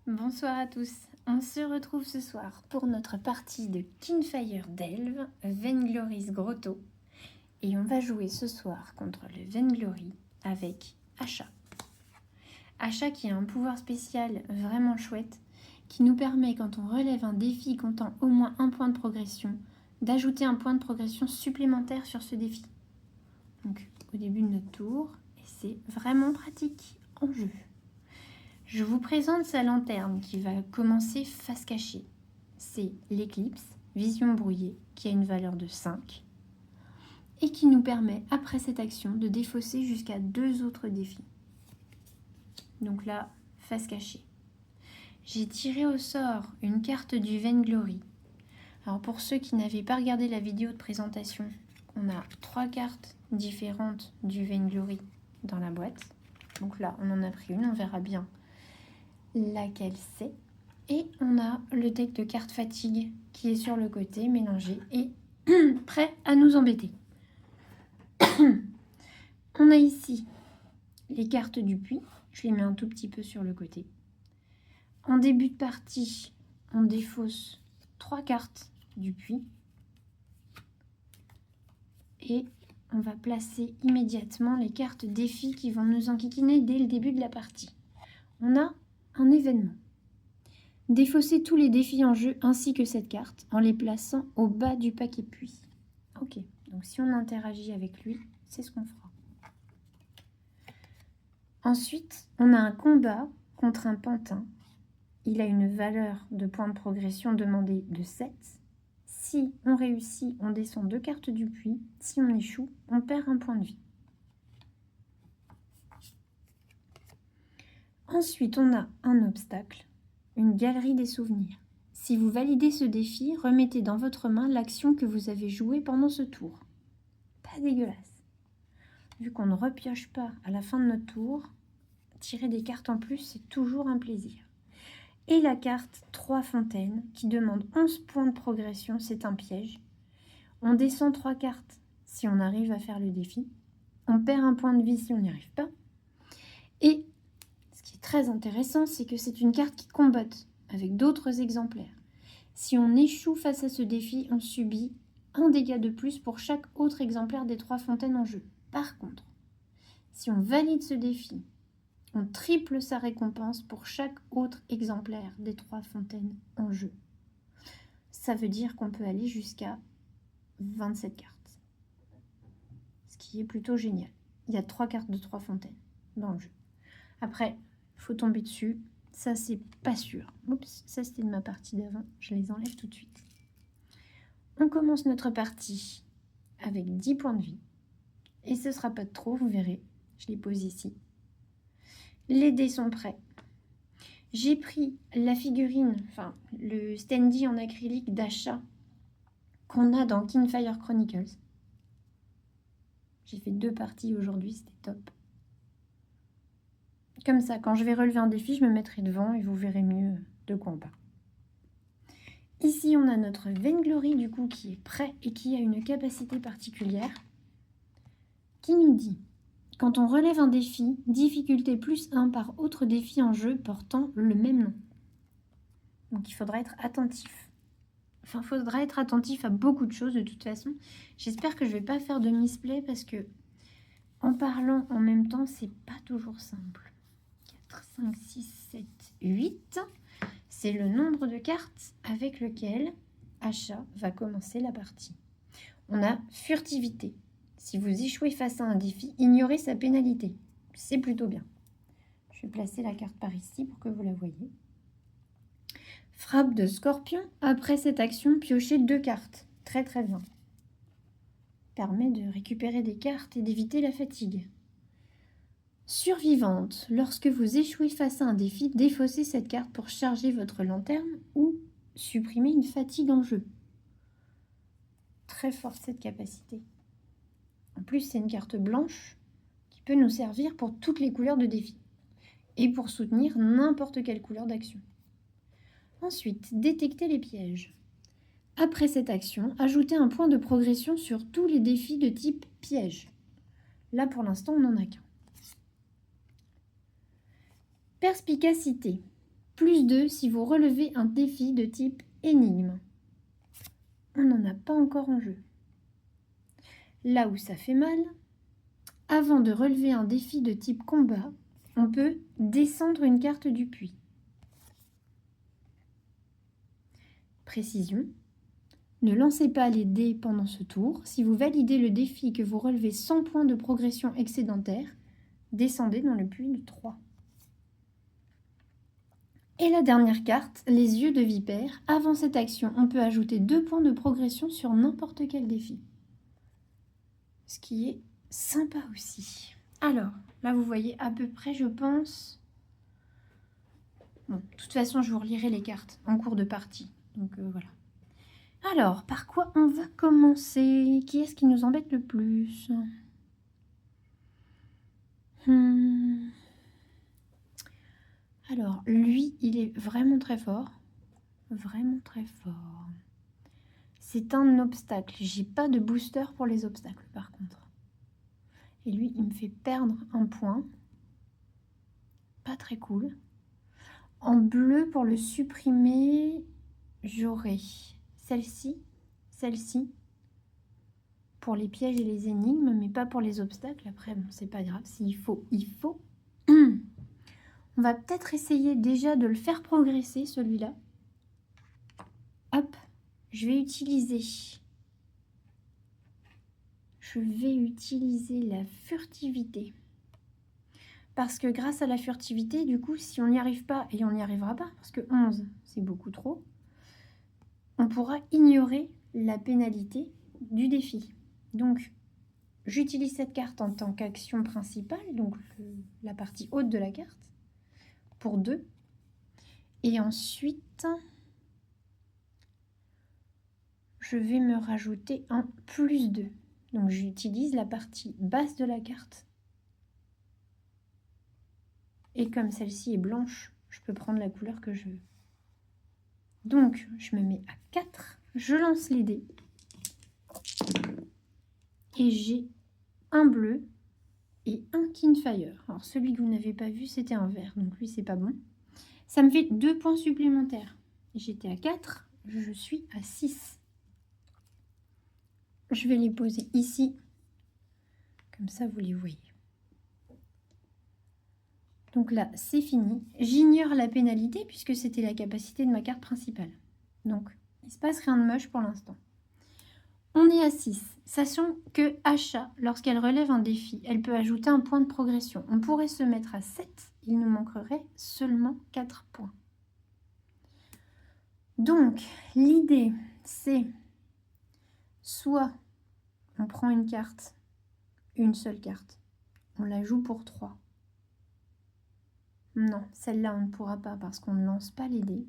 Bonsoir à tous, on se retrouve ce soir pour notre partie de Kinfire Delve, Vainglory's Grotto. Et on va jouer ce soir contre le Vainglory avec Asha. Asha qui a un pouvoir spécial vraiment chouette, qui nous permet quand on relève un défi comptant au moins un point de progression, d'ajouter un point de progression supplémentaire sur ce défi. Donc au début de notre tour, et c'est vraiment pratique en jeu. Je vous présente sa lanterne qui va commencer face cachée. C'est l'éclipse, vision brouillée, qui a une valeur de 5 et qui nous permet, après cette action, de défausser jusqu'à 2 autres défis. Donc là, face cachée. J'ai tiré au sort une carte du Vainglory. Alors pour ceux qui n'avaient pas regardé la vidéo de présentation, on a 3 cartes différentes du Vainglory dans la boîte. Donc là, on en a pris une, on verra bien laquelle c'est. Et on a le deck de cartes fatigue qui est sur le côté, mélangé et prêt à nous embêter. On a ici les cartes du puits. Je les mets un tout petit peu sur le côté. En début de partie, on défausse 3 cartes du puits. Et on va placer immédiatement les cartes défis qui vont nous enquiquiner dès le début de la partie. On a un événement. Défausser tous les défis en jeu ainsi que cette carte en les plaçant au bas du paquet puits. Ok, donc si on interagit avec lui, c'est ce qu'on fera. Ensuite, on a un combat contre un pantin. Il a une valeur de point de progression demandée de 7. Si on réussit, on descend 2 cartes du puits. Si on échoue, on perd un point de vie. Ensuite, on a un obstacle. Une galerie des souvenirs. Si vous validez ce défi, remettez dans votre main l'action que vous avez jouée pendant ce tour. Pas dégueulasse. Vu qu'on ne repioche pas à la fin de notre tour, tirer des cartes en plus, c'est toujours un plaisir. Et la carte 3 fontaines, qui demande 11 points de progression, c'est un piège. On descend 3 cartes si on arrive à faire le défi. On perd un point de vie si on n'y arrive pas. Et ce qui est très intéressant, c'est que c'est une carte qui combatte avec d'autres exemplaires. Si on échoue face à ce défi, on subit un dégât de plus pour chaque autre exemplaire des 3 fontaines en jeu. Par contre, si on valide ce défi, on triple sa récompense pour chaque autre exemplaire des 3 fontaines en jeu. Ça veut dire qu'on peut aller jusqu'à 27 cartes. Ce qui est plutôt génial. Il y a 3 cartes de 3 fontaines dans le jeu. Après, il faut tomber dessus. Ça, c'est pas sûr. Oups, ça c'était de ma partie d'avant. Je les enlève tout de suite. On commence notre partie avec 10 points de vie. Et ce sera pas de trop, vous verrez. Je les pose ici. Les dés sont prêts. J'ai pris la figurine, enfin le standee en acrylique d'Asha qu'on a dans Kinfire Chronicles. J'ai fait 2 parties aujourd'hui, c'était top. Comme ça, quand je vais relever un défi, je me mettrai devant et vous verrez mieux de quoi on parle. Ici, on a notre Vainglory du coup qui est prêt et qui a une capacité particulière qui nous dit: quand on relève un défi, difficulté +1 par autre défi en jeu portant le même nom. Donc il faudra être attentif. Enfin, il faudra être attentif à beaucoup de choses de toute façon. J'espère que je ne vais pas faire de misplay parce que en parlant en même temps, c'est pas toujours simple. 4, 5, 6, 7, 8. C'est le nombre de cartes avec lequel Asha va commencer la partie. On a furtivité. Si vous échouez face à un défi, ignorez sa pénalité. C'est plutôt bien. Je vais placer la carte par ici pour que vous la voyez. Frappe de scorpion. Après cette action, piochez 2 cartes. Très très bien. Permet de récupérer des cartes et d'éviter la fatigue. Survivante. Lorsque vous échouez face à un défi, défaussez cette carte pour charger votre lanterne ou supprimer une fatigue en jeu. Très forte cette capacité. En plus, c'est une carte blanche qui peut nous servir pour toutes les couleurs de défi et pour soutenir n'importe quelle couleur d'action. Ensuite, détectez les pièges. Après cette action, ajoutez un point de progression sur tous les défis de type piège. Là, pour l'instant, on n'en a qu'un. Perspicacité. +2 si vous relevez un défi de type énigme. On n'en a pas encore en jeu. Là où ça fait mal, avant de relever un défi de type combat, on peut descendre une carte du puits. Précision. Ne lancez pas les dés pendant ce tour. Si vous validez le défi que vous relevez 100 points de progression excédentaire, descendez dans le puits de 3. Et la dernière carte, les yeux de vipère. Avant cette action, on peut ajouter 2 points de progression sur n'importe quel défi. Ce qui est sympa aussi. Alors, là vous voyez à peu près, je pense... Bon, de toute façon, je vous relirai les cartes en cours de partie. Donc voilà. Alors, par quoi on va commencer? Qui est-ce qui nous embête le plus? Alors, lui, il est vraiment très fort. Vraiment très fort. C'est un obstacle. J'ai pas de booster pour les obstacles, par contre. Et lui, il me fait perdre un point. Pas très cool. En bleu, pour le supprimer, j'aurai celle-ci, celle-ci, pour les pièges et les énigmes, mais pas pour les obstacles. Après, bon, c'est pas grave. S'il faut, il faut. On va peut-être essayer déjà de le faire progresser, celui-là. Hop, je vais utiliser la furtivité. Parce que grâce à la furtivité, du coup, si on n'y arrive pas, et on n'y arrivera pas, parce que 11, c'est beaucoup trop, on pourra ignorer la pénalité du défi. Donc, j'utilise cette carte en tant qu'action principale, donc la partie haute de la carte, pour 2. Et ensuite, je vais me rajouter un +2. Donc, j'utilise la partie basse de la carte. Et comme celle-ci est blanche, je peux prendre la couleur que je veux. Donc, je me mets à 4. Je lance les dés. Et j'ai un bleu et un Kinfire. Alors, celui que vous n'avez pas vu, c'était un vert. Donc, lui, c'est pas bon. Ça me fait 2 points supplémentaires. J'étais à 4. Je suis à 6. Je vais les poser ici. Comme ça, vous les voyez. Donc là, c'est fini. J'ignore la pénalité puisque c'était la capacité de ma carte principale. Donc, il ne se passe rien de moche pour l'instant. On est à 6. Sachant que Asha, lorsqu'elle relève un défi, elle peut ajouter un point de progression. On pourrait se mettre à 7. Il nous manquerait seulement 4 points. Donc, l'idée, c'est soit on prend une carte, une seule carte, on la joue pour 3. Non, celle-là, on ne pourra pas parce qu'on ne lance pas les dés.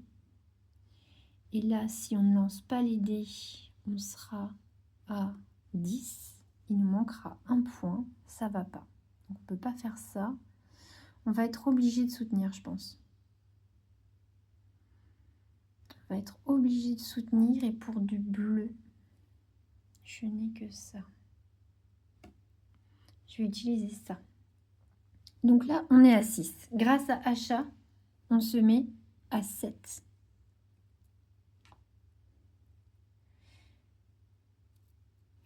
Et là, si on ne lance pas les dés, on sera à 10. Il nous manquera un point. Ça va pas. Donc, on ne peut pas faire ça. On va être obligé de soutenir, je pense. On va être obligé de soutenir. Et pour du bleu, je n'ai que ça. Je vais utiliser ça. Donc là, on est à 6. Grâce à Asha, on se met à 7.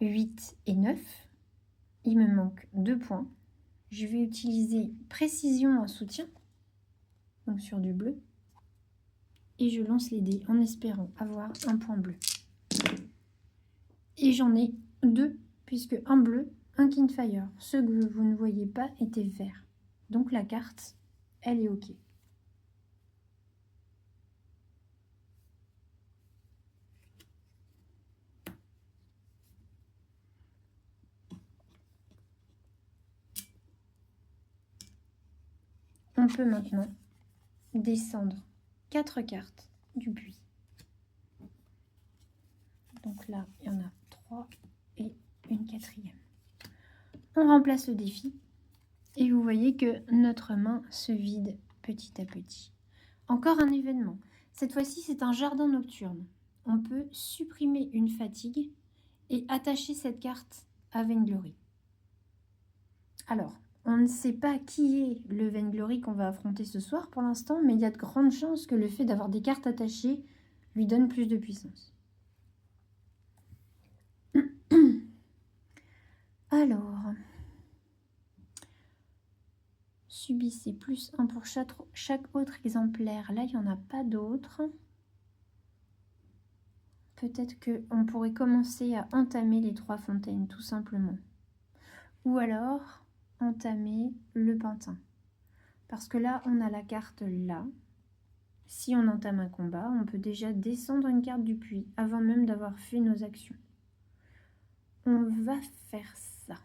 « 8 et 9. Il me manque 2 points. Je vais utiliser précision en soutien, donc sur du bleu. Et je lance les dés en espérant avoir un point bleu. Et j'en ai 2, puisque un bleu, un Kinfire. Ceux que vous ne voyez pas étaient verts. Donc la carte, elle est OK. On peut maintenant descendre 4 cartes du puits. Donc là, il y en a 3 et une 4e. On remplace le défi. Et vous voyez que notre main se vide petit à petit. Encore un événement. Cette fois-ci, c'est un jardin nocturne. On peut supprimer une fatigue et attacher cette carte à Vainglory. Alors, On ne sait pas qui est le Vainglory qu'on va affronter ce soir pour l'instant, mais il y a de grandes chances que le fait d'avoir des cartes attachées lui donne plus de puissance. Alors, subissez +1 pour chaque autre exemplaire. Là, il n'y en a pas d'autres. Peut-être qu'on pourrait commencer à entamer les 3 fontaines, tout simplement. Ou alors, entamer le pantin. Parce que là, on a la carte là. Si on entame un combat, on peut déjà descendre une carte du puits avant même d'avoir fait nos actions. On va faire ça.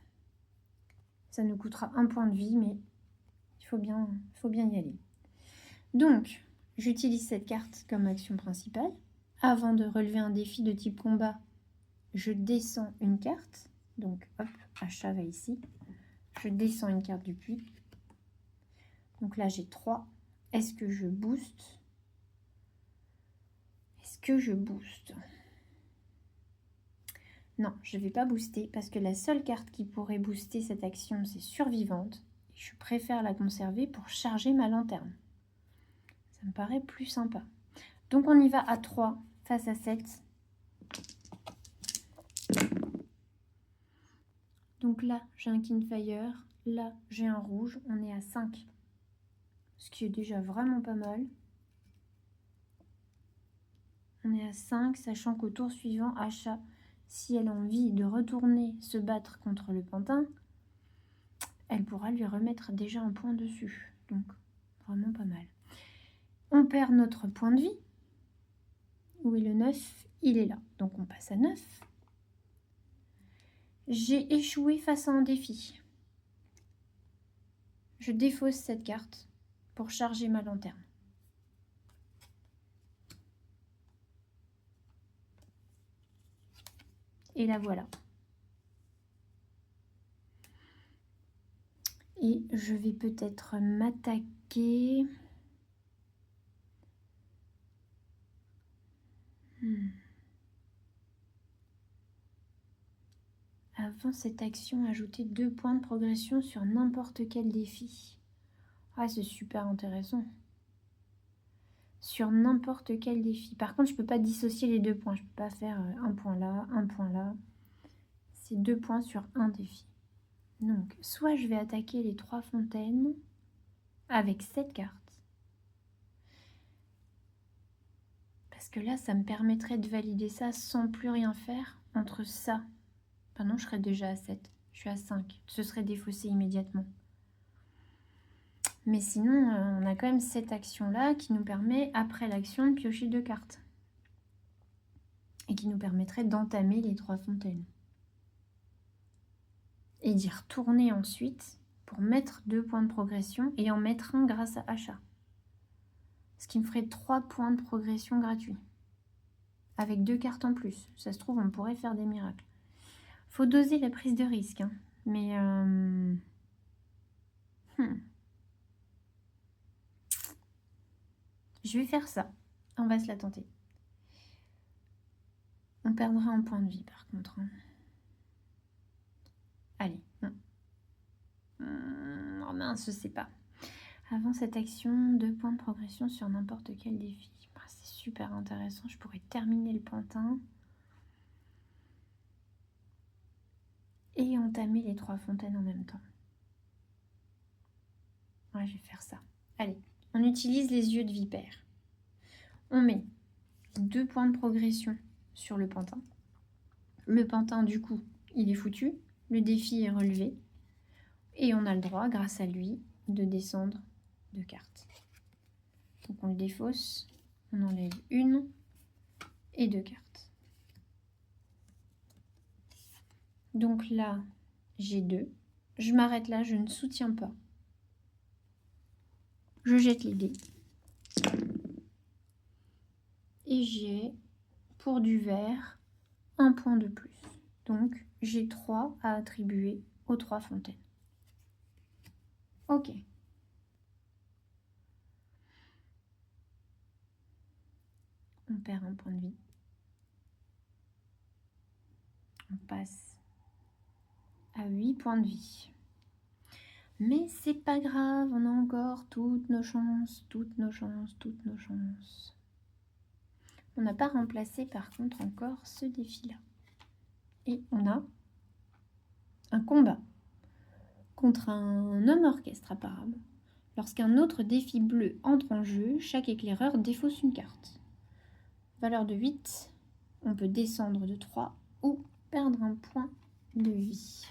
Ça nous coûtera 1 point de vie, mais il faut bien y aller. Donc, j'utilise cette carte comme action principale. Avant de relever un défi de type combat, je descends une carte. Donc, hop, achat va ici. Je descends une carte du puits. Donc là, j'ai 3. Est-ce que je booste? Est-ce que je booste? Non, je ne vais pas booster parce que la seule carte qui pourrait booster cette action, c'est survivante. Je préfère la conserver pour charger ma lanterne. Ça me paraît plus sympa. Donc on y va à 3 face à 7. Donc là, j'ai un Kingfire. Là, j'ai un rouge. On est à 5. Ce qui est déjà vraiment pas mal. On est à 5, sachant qu'au tour suivant, Achat, si elle a envie de retourner se battre contre le pantin, elle pourra lui remettre déjà un point dessus. Donc, vraiment pas mal. On perd notre point de vie. Où est le 9? Il est là. Donc, on passe à 9. J'ai échoué face à un défi. Je défausse cette carte pour charger ma lanterne. Et la voilà. Et je vais peut-être m'attaquer. Avant cette action, ajouter 2 points de progression sur n'importe quel défi. Ah, c'est super intéressant. Sur n'importe quel défi. Par contre, je ne peux pas dissocier les 2 points. Je ne peux pas faire un point là, un point là. C'est 2 points sur un défi. Donc, soit je vais attaquer les 3 fontaines avec cette carte. Parce que là, ça me permettrait de valider ça sans plus rien faire entre ça. Enfin non, je serais déjà à 7. Je suis à 5. Ce serait défaussé immédiatement. Mais sinon, on a quand même cette action-là qui nous permet, après l'action, de piocher 2 cartes. Et qui nous permettrait d'entamer les 3 fontaines. Et d'y retourner ensuite pour mettre 2 points de progression et en mettre un grâce à achat. Ce qui me ferait 3 points de progression gratuits. Avec 2 cartes en plus. Ça se trouve, on pourrait faire des miracles. Faut doser la prise de risque. Hein. Mais... Je vais faire ça. On va se la tenter. On perdra un point de vie par contre. Allez. Oh mince, je sais pas. Avant cette action, 2 points de progression sur n'importe quel défi. C'est super intéressant. Je pourrais terminer le pantin. Et entamer les 3 fontaines en même temps. Ouais, je vais faire ça. Allez, on utilise les yeux de vipère. On met 2 points de progression sur le pantin. Le pantin, du coup, il est foutu. Le défi est relevé. Et on a le droit, grâce à lui, de descendre 2 cartes. Donc on le défausse. On enlève 1 et 2 cartes. Donc là, j'ai 2. Je m'arrête là, je ne soutiens pas. Je jette les dés. Et j'ai, pour du vert, 1 point de plus. Donc, j'ai 3 à attribuer aux 3 fontaines. Ok. On perd un point de vie. On passe à 8 points de vie. Mais c'est pas grave, on a encore toutes nos chances, toutes nos chances, toutes nos chances. On n'a pas remplacé par contre encore ce défi-là. Et on a un combat contre un homme orchestre apparemment. Lorsqu'un autre défi bleu entre en jeu, chaque éclaireur défausse une carte. Valeur de 8, on peut descendre de 3 ou perdre un point de vie.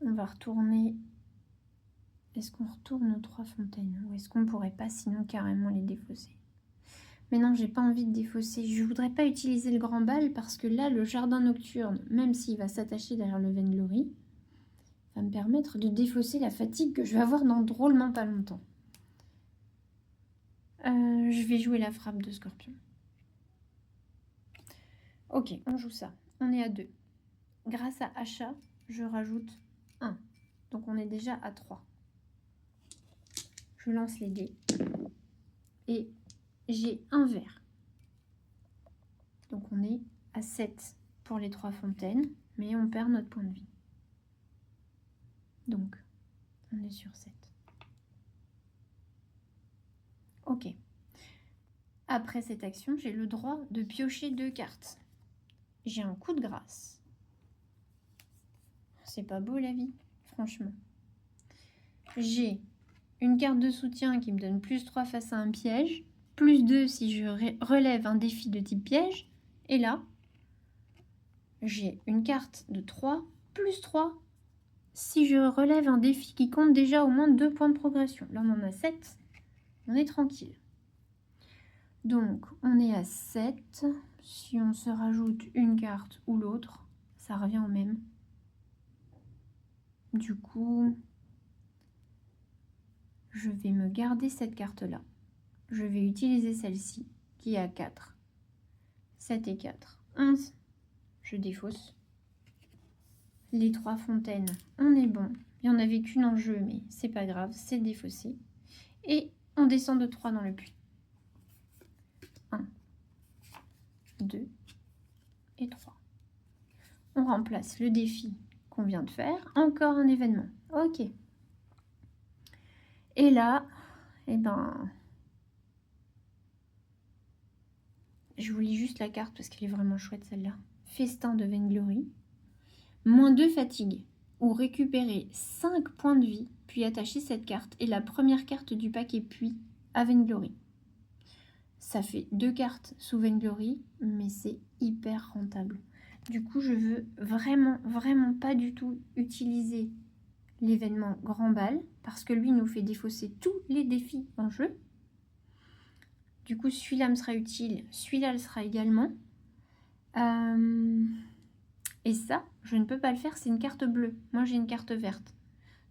On va retourner. Est-ce qu'on retourne aux 3 fontaines? Ou est-ce qu'on pourrait pas sinon carrément les défausser? Mais non, j'ai pas envie de défausser. Je voudrais pas utiliser le grand bal parce que là, le jardin nocturne, même s'il va s'attacher derrière le Vainglory, va me permettre de défausser la fatigue que je vais avoir dans drôlement pas longtemps. Je vais jouer la frappe de Scorpion. Ok, on joue ça. On est à 2. Grâce à achat, je rajoute 1. Donc on est déjà à 3. Je lance les dés. Et j'ai un vert. Donc on est à 7 pour les 3 fontaines, mais on perd notre point de vie. Donc on est sur 7. Ok. Après cette action, j'ai le droit de piocher 2 cartes. J'ai un coup de grâce. C'est pas beau la vie, franchement. J'ai une carte de soutien qui me donne plus 3 face à un piège, plus 2 si je relève un défi de type piège. Et là, j'ai une carte de 3, plus 3 si je relève un défi qui compte déjà au moins 2 points de progression. Là, on en a 7. On est tranquille. Donc, on est à 7. Si on se rajoute une carte ou l'autre, ça revient au même. Du coup, je vais me garder cette carte-là. Je vais utiliser celle-ci, qui est à 4. 7 et 4, 11. Je défausse. Les 3 fontaines, on est bon. Il n'y en avait qu'une en jeu, mais c'est pas grave, c'est défaussé. Et on descend de 3 dans le puits. 1, 2 et 3. On remplace le défi qu'on vient de faire. Encore un événement. Ok. Et là, je vous lis juste la carte parce qu'elle est vraiment chouette celle-là. Festin de Vainglory. -2 fatigue. Ou récupérer 5 points de vie, puis attacher cette carte et la première carte du paquet puis à Vainglory. Ça fait 2 cartes sous Vainglory, mais c'est hyper rentable. Du coup, je veux vraiment pas du tout utiliser l'événement Grand Bal, parce que lui nous fait défausser tous les défis en jeu. Du coup, celui-là me sera utile, celui-là le sera également. Et ça, je ne peux pas le faire, c'est une carte bleue. Moi, j'ai une carte verte.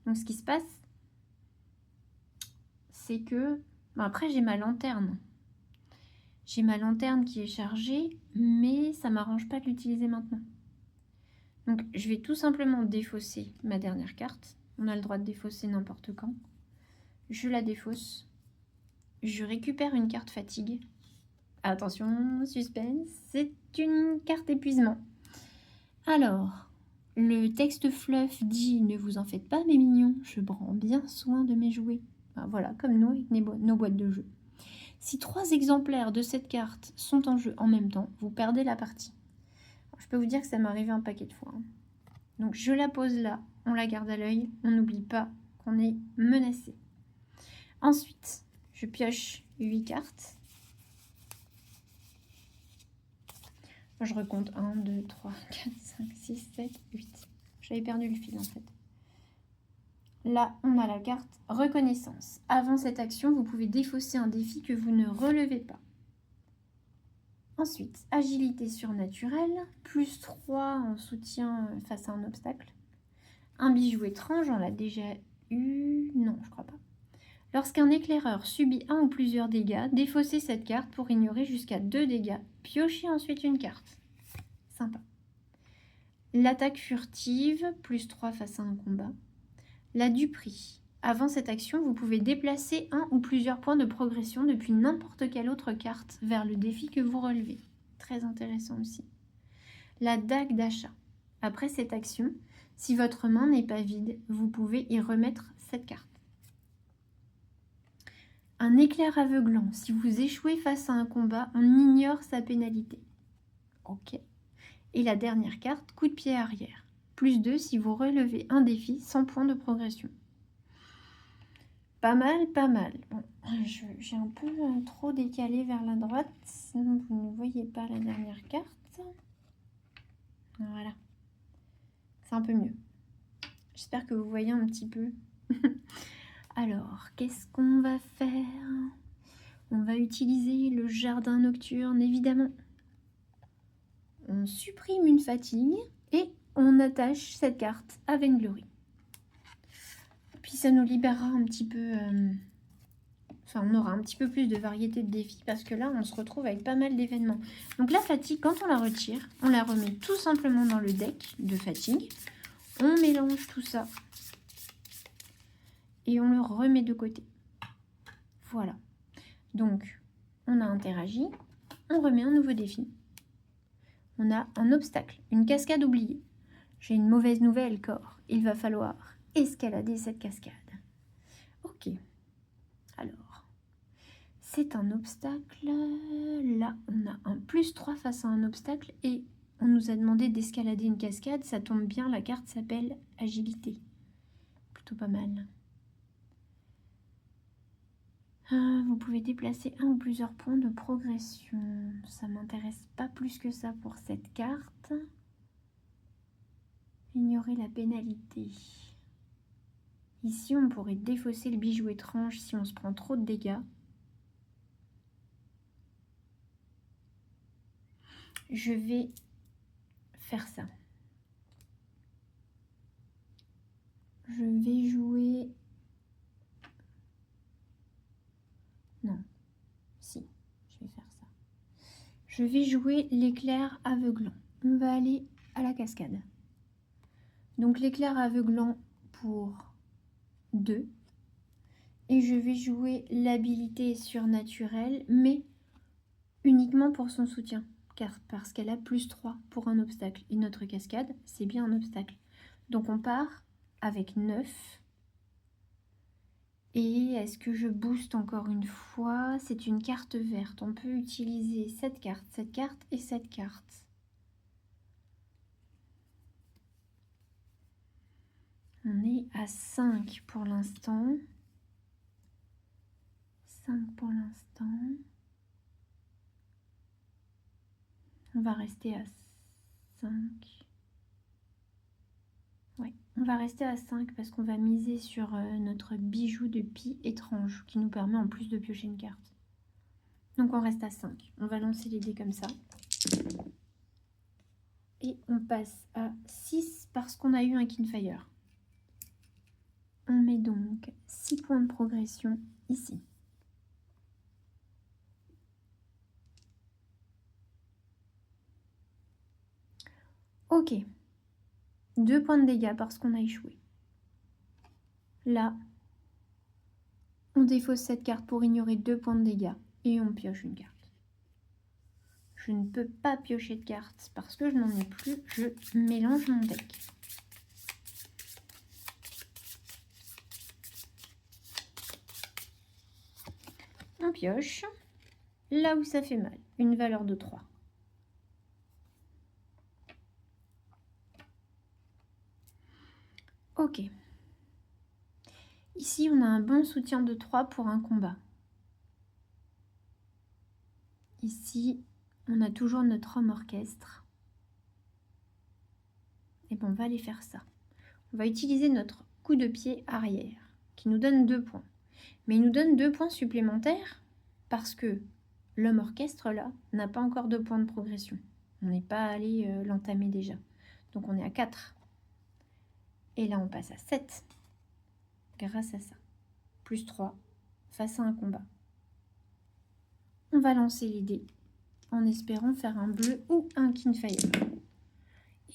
Donc, ce qui se passe, c'est que... Bon, après, j'ai ma lanterne. J'ai ma lanterne qui est chargée, mais ça ne m'arrange pas de l'utiliser maintenant. Donc, je vais tout simplement défausser ma dernière carte. On a le droit de défausser n'importe quand. Je la défausse. Je récupère une carte fatigue. Attention, suspense, c'est une carte épuisement. Alors, le texte fluff dit « Ne vous en faites pas, mes mignons, je prends bien soin de mes jouets. » Voilà, comme nous avec nos boîtes de jeu. Si 3 exemplaires de cette carte sont en jeu en même temps, vous perdez la partie. Alors, je peux vous dire que ça m'est arrivé un paquet de fois. Donc, je la pose là, on la garde à l'œil, on n'oublie pas qu'on est menacé. Ensuite, je pioche 8 cartes. Je recompte 1, 2, 3, 4, 5, 6, 7, 8. J'avais perdu le fil en fait. Là, on a la carte reconnaissance. Avant cette action, vous pouvez défausser un défi que vous ne relevez pas. Ensuite, agilité surnaturelle, plus 3 en soutien face à un obstacle. Un bijou étrange, on l'a déjà eu... Non, je crois pas. Lorsqu'un éclaireur subit un ou plusieurs dégâts, défaussez cette carte pour ignorer jusqu'à 2 dégâts. Piochez ensuite une carte. Sympa. L'attaque furtive, plus 3 face à un combat. La duperie. Avant cette action, vous pouvez déplacer un ou plusieurs points de progression depuis n'importe quelle autre carte vers le défi que vous relevez. Très intéressant aussi. La dague d'achat. Après cette action, si votre main n'est pas vide, vous pouvez y remettre cette carte. Un éclair aveuglant. Si vous échouez face à un combat, on ignore sa pénalité. Ok. Et la dernière carte, coup de pied arrière. +2 si vous relevez un défi sans point de progression. Pas mal, pas mal. Bon, j'ai un peu trop décalé vers la droite, sinon vous ne voyez pas la dernière carte. Voilà. C'est un peu mieux. J'espère que vous voyez un petit peu. Alors, qu'est-ce qu'on va faire? On va utiliser le jardin nocturne, évidemment. On supprime une fatigue et on attache cette carte à Vainglory. Puis ça nous libérera un petit peu... Enfin, on aura un petit peu plus de variété de défis parce que là, on se retrouve avec pas mal d'événements. Donc la fatigue, quand on la retire, on la remet tout simplement dans le deck de fatigue. On mélange tout ça et on le remet de côté. Voilà. Donc, on a interagi, on remet un nouveau défi. On a un obstacle, une cascade oubliée. J'ai une mauvaise nouvelle, corps. Il va falloir escalader cette cascade. Ok. Alors, c'est un obstacle. Là, on a un +3 face à un obstacle et on nous a demandé d'escalader une cascade. Ça tombe bien, la carte s'appelle agilité. Plutôt pas mal. Vous pouvez déplacer un ou plusieurs points de progression. Ça m'intéresse pas plus que ça pour cette carte. Ignorer la pénalité. Ici, on pourrait défausser le bijou étrange si on se prend trop de dégâts. Je vais faire ça. Je vais jouer... Non. Si, je vais faire ça. Je vais jouer l'éclair aveuglant. On va aller à la cascade. Donc l'éclair aveuglant pour 2. Et je vais jouer l'habilité surnaturelle, mais uniquement pour son soutien. Car parce qu'elle a +3 pour un obstacle. Et notre cascade, c'est bien un obstacle. Donc on part avec 9. Et est-ce que je booste encore une fois? C'est une carte verte. On peut utiliser cette carte et cette carte. On est à 5 pour l'instant. 5 pour l'instant. On va rester à 5. Ouais, on va rester à 5 parce qu'on va miser sur notre bijou de pie étrange qui nous permet en plus de piocher une carte. Donc on reste à 5. On va lancer les dés comme ça. Et on passe à 6 parce qu'on a eu un Kinfire. On met donc 6 points de progression ici. Ok. 2 points de dégâts parce qu'on a échoué. Là, on défausse cette carte pour ignorer 2 points de dégâts et on pioche une carte. Je ne peux pas piocher de cartes parce que je n'en ai plus. Je mélange mon deck. On pioche là où ça fait mal. Une valeur de 3. Ok. Ici, on a un bon soutien de 3 pour un combat. Ici, on a toujours notre homme orchestre. Et bon, on va aller faire ça. On va utiliser notre coup de pied arrière, qui nous donne 2 points. Mais il nous donne 2 points supplémentaires parce que l'homme orchestre, là, n'a pas encore de points de progression. On n'est pas allé l'entamer déjà. Donc on est à 4. Et là, on passe à 7 grâce à ça. +3 face à un combat. On va lancer les dés en espérant faire un bleu ou un Kinfire.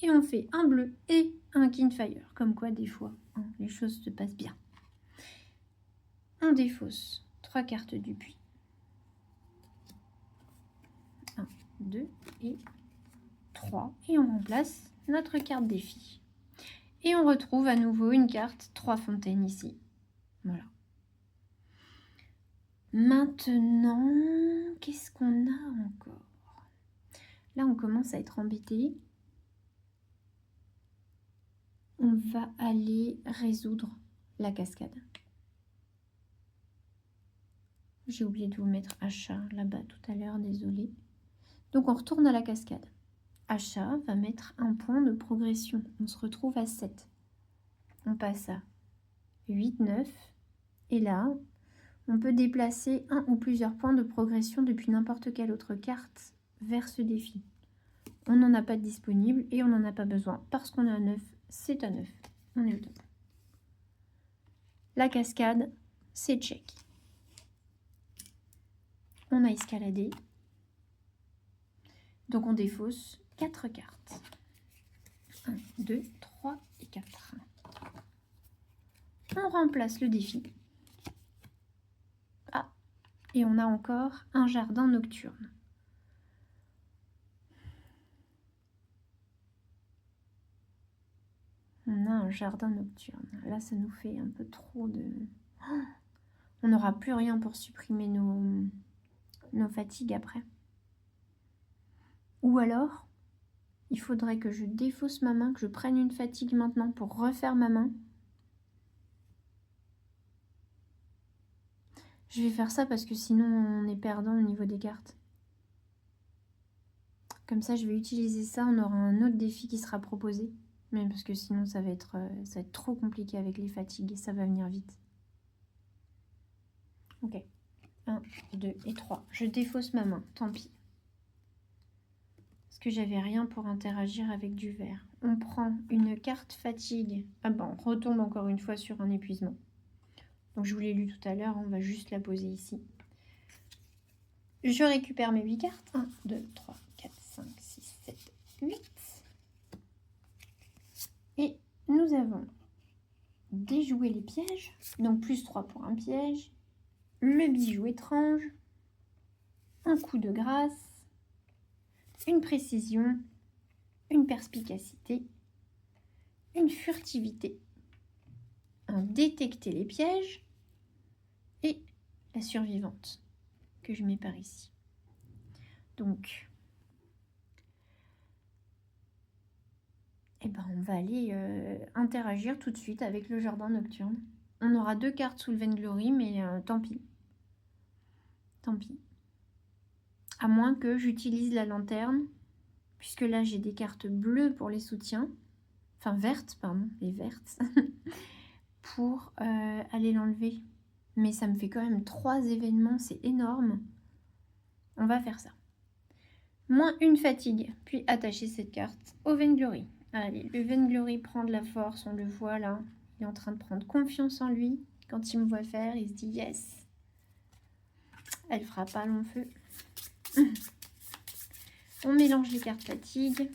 Et on fait un bleu et un Kinfire. Comme quoi, des fois, hein, les choses se passent bien. On défausse 3 cartes du puits. 1, 2 et 3. Et on remplace notre carte défi. Et on retrouve à nouveau une carte 3 fontaines ici. Voilà. Maintenant, qu'est-ce qu'on a encore? Là, on commence à être embêté. On va aller résoudre la cascade. J'ai oublié de vous mettre achat là-bas tout à l'heure, désolé. Donc on retourne à la cascade. Achat va mettre un point de progression. On se retrouve à 7. On passe à 8, 9. Et là, on peut déplacer un ou plusieurs points de progression depuis n'importe quelle autre carte vers ce défi. On n'en a pas de disponible et on n'en a pas besoin parce qu'on est à 9. C'est à 9. On est au top. La cascade, c'est check. On a escaladé. Donc on défausse 4 cartes. 1, 2, 3 et 4. On remplace le défi. Ah, et on a encore un jardin nocturne. On a un jardin nocturne. Là, ça nous fait un peu trop de... Oh, on n'aura plus rien pour supprimer nos fatigues après. Ou alors, il faudrait que je défausse ma main, que je prenne une fatigue maintenant pour refaire ma main. Je vais faire ça parce que sinon on est perdant au niveau des cartes. Comme ça, je vais utiliser ça, on aura un autre défi qui sera proposé. Mais parce que sinon ça va être trop compliqué avec les fatigues et ça va venir vite. Ok. 1, 2 et 3. Je défausse ma main, tant pis. Parce que j'avais rien pour interagir avec du vert. On prend une carte fatigue. Ah ben, on retombe encore une fois sur un épuisement. Donc je vous l'ai lu tout à l'heure, on va juste la poser ici. Je récupère mes 8 cartes. 1, 2, 3, 4, 5, 6, 7, 8. Et nous avons déjoué les pièges. Donc plus 3 pour un piège. Le bijou étrange. Un coup de grâce. Une précision. Une perspicacité. Une furtivité. Un détecter les pièges. Et la survivante que je mets par ici. Donc, eh ben, on va aller interagir tout de suite avec le jardin nocturne. On aura 2 cartes sous le Vainglory, mais tant pis. Tant pis. À moins que j'utilise la lanterne, puisque là j'ai des cartes bleues pour les soutiens. Enfin vertes, pardon, les vertes. Pour aller l'enlever. Mais ça me fait quand même 3 événements, c'est énorme. On va faire ça. Moins une fatigue, puis attacher cette carte au Vainglory. Allez, le Vainglory prend de la force, on le voit là. Il est en train de prendre confiance en lui. Quand il me voit faire, il se dit yes. Elle fera pas long feu. On mélange les cartes fatigue.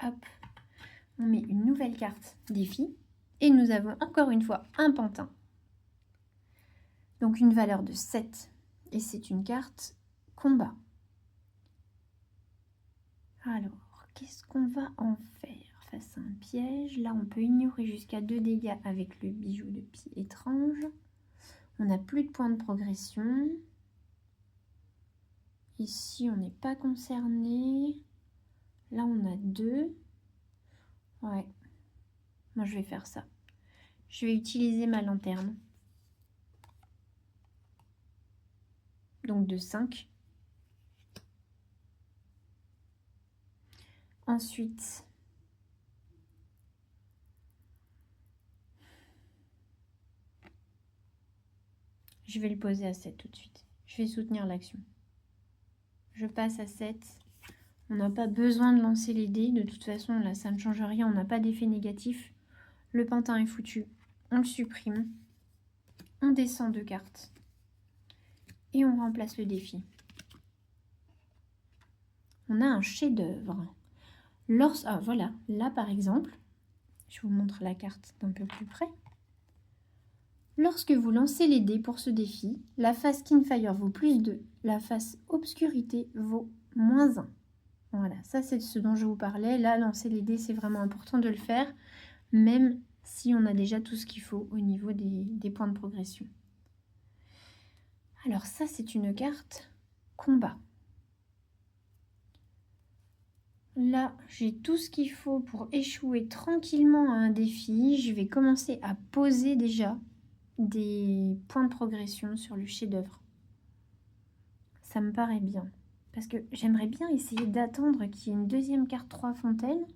Hop. On met une nouvelle carte défi. Et nous avons encore une fois un pantin. Donc une valeur de 7. Et c'est une carte combat. Alors, qu'est-ce qu'on va en faire face à un piège? Là, on peut ignorer jusqu'à 2 dégâts avec le bijou de pied étrange. On n'a plus de points de progression. Ici, on n'est pas concerné. Là, on a 2. Ouais. Moi, je vais faire ça. Je vais utiliser ma lanterne. Donc de 5. Ensuite, je vais le poser à 7 tout de suite. Je vais soutenir l'action. Je passe à 7. On n'a pas besoin de lancer les dés. De toute façon, là, ça ne change rien. On n'a pas d'effet négatif. Le pantin est foutu. On le supprime. On descend 2 cartes. Et on remplace le défi. On a un chef-d'œuvre. Ah, voilà. Là, par exemple, je vous montre la carte d'un peu plus près. Lorsque vous lancez les dés pour ce défi, la face Kinfire vaut +2, la face Obscurité vaut -1. Voilà, ça c'est ce dont je vous parlais. Là, lancer les dés, c'est vraiment important de le faire, même si on a déjà tout ce qu'il faut au niveau des points de progression. Alors ça, c'est une carte combat. Là, j'ai tout ce qu'il faut pour échouer tranquillement à un défi. Je vais commencer à poser déjà des points de progression sur le chef-d'œuvre. Ça me paraît bien. Parce que j'aimerais bien essayer d'attendre qu'il y ait une deuxième carte 3 fontaines.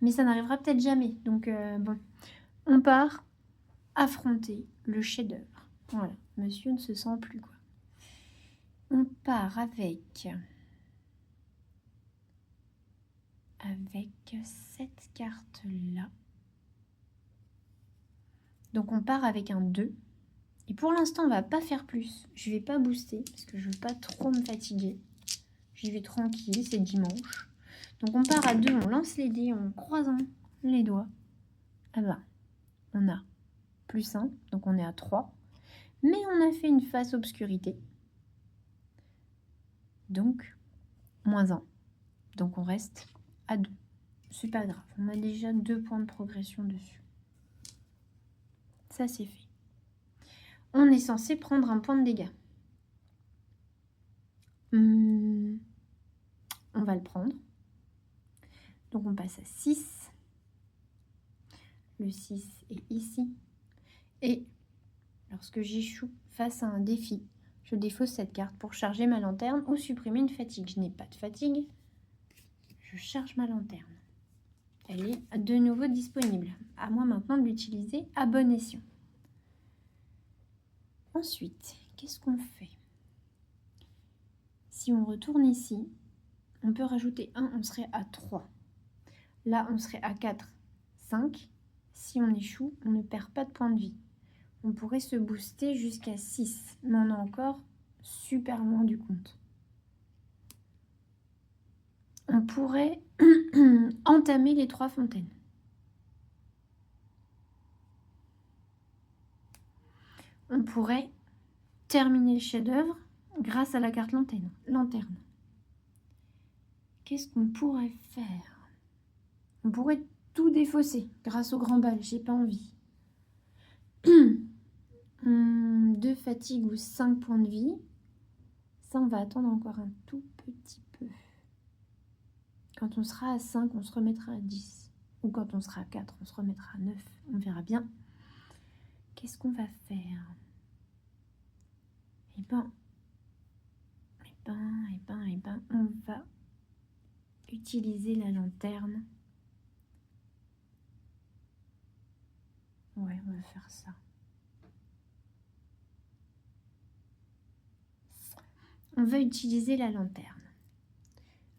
Mais ça n'arrivera peut-être jamais. Donc bon, on part affronter le chef-d'œuvre. Voilà, monsieur ne se sent plus quoi. On part avec cette carte-là. Donc on part avec un 2. Et pour l'instant, on va pas faire plus. Je vais pas booster parce que je veux pas trop me fatiguer. J'y vais tranquille, c'est dimanche. Donc on part à 2, on lance les dés en croisant les doigts. Ah ben, on a +1, donc on est à 3. Mais on a fait une face obscurité. Donc, -1. Donc on reste à 2. C'est pas grave, on a déjà 2 points de progression dessus. Ça c'est fait. On est censé prendre un point de dégâts. On va le prendre. Donc on passe à 6. Le 6 est ici. Et lorsque j'échoue face à un défi, je défausse cette carte pour charger ma lanterne ou supprimer une fatigue. Je n'ai pas de fatigue. Je charge ma lanterne. Elle est de nouveau disponible. À moi maintenant de l'utiliser à bon escient. Ensuite, qu'est-ce qu'on fait? Si on retourne ici, on peut rajouter 1, on serait à 3. Là, on serait à 4, 5. Si on échoue, on ne perd pas de points de vie. On pourrait se booster jusqu'à 6, mais on est encore super loin du compte. On pourrait entamer les 3 fontaines. On pourrait terminer le chef-d'œuvre grâce à la carte lanterne. Qu'est-ce qu'on pourrait faire? On pourrait tout défausser grâce au grand bal, j'ai pas envie. 2 fatigues ou 5 points de vie. Ça, on va attendre encore un tout petit peu. Quand on sera à 5, on se remettra à 10. Ou quand on sera à 4, on se remettra à 9. On verra bien. Qu'est-ce qu'on va faire? Eh ben, on va utiliser la lanterne. Ouais, on va faire ça. On va utiliser la lanterne.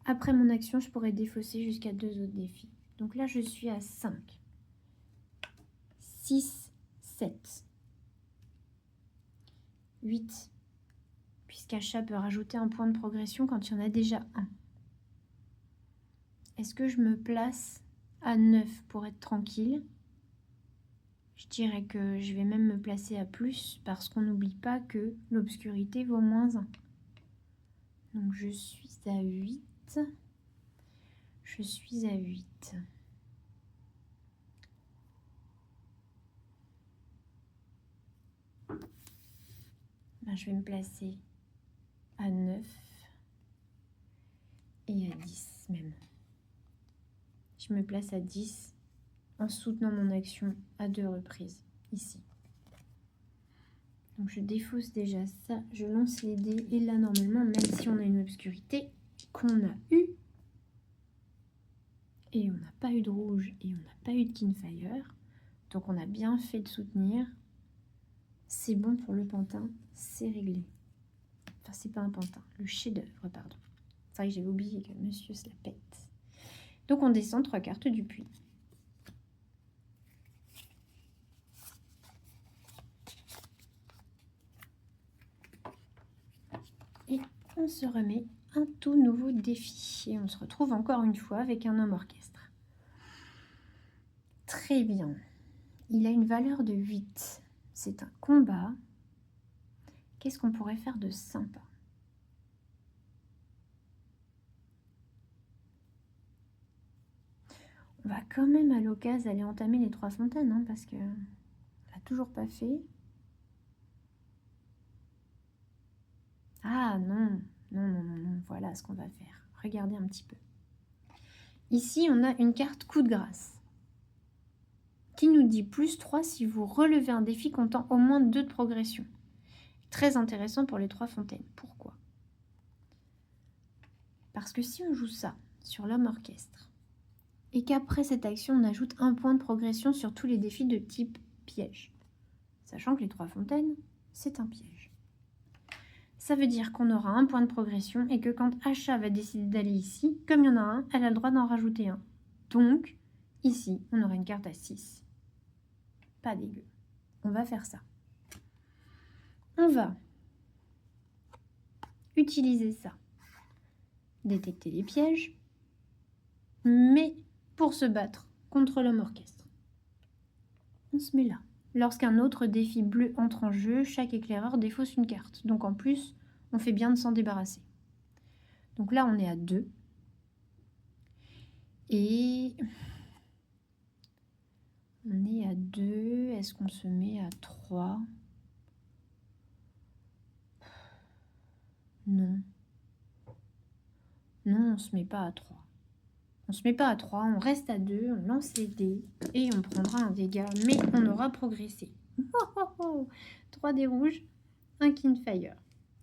Après mon action, je pourrais défausser jusqu'à 2 autres défis. Donc là, je suis à 5. 6, 7. 8. Puisqu'Acha peut rajouter un point de progression quand il y en a déjà un. Est-ce que je me place à 9 pour être tranquille? Je dirais que je vais même me placer à plus parce qu'on n'oublie pas que l'obscurité vaut -1. Donc je suis à 8. Je suis à 8. Ben, je vais me placer à 9 et à 10 même. Je me place à 10 en soutenant mon action à 2 reprises, ici. Donc je défausse déjà ça, je lance les dés, et là normalement, même si on a une obscurité qu'on a eue, et on n'a pas eu de rouge, et on n'a pas eu de Kinfire, donc on a bien fait de soutenir, c'est bon pour le pantin, c'est réglé. Enfin, c'est pas un pantin, le chef-d'œuvre, pardon. C'est vrai que j'avais oublié que monsieur se la pète. Donc on descend 3 cartes du puits. Et on se remet un tout nouveau défi. Et on se retrouve encore une fois avec un homme orchestre. Très bien. Il a une valeur de 8. c'est un combat. Qu'est-ce qu'on pourrait faire de sympa? On va quand même à l'occasion aller entamer les 3 fontaines, hein, parce que on l'a toujours pas fait. Ah non, non, non, non, non, voilà ce qu'on va faire. Regardez un petit peu. Ici, on a une carte coup de grâce qui nous dit +3 si vous relevez un défi comptant au moins 2 de progression. Très intéressant pour les 3 fontaines. Pourquoi? Parce que si on joue ça sur l'homme orchestre et qu'après cette action, on ajoute 1 point de progression sur tous les défis de type piège, sachant que les 3 fontaines, c'est un piège. Ça veut dire qu'on aura 1 point de progression et que quand Asha va décider d'aller ici, comme il y en a un, elle a le droit d'en rajouter un. Donc, ici, on aura une carte à 6. Pas dégueu. On va faire ça. On va utiliser ça. Détecter les pièges, mais pour se battre contre l'homme orchestre. On se met là. Lorsqu'un autre défi bleu entre en jeu, chaque éclaireur défausse une carte. Donc en plus, on fait bien de s'en débarrasser. Donc là, on est à 2. Et on est à 2. Est-ce qu'on se met à 3? Non. Non, on se met pas à 3. On se met pas à 3, on reste à 2, on lance les dés et on prendra un dégât, mais on aura progressé. 3 dés rouges, un Kinfire.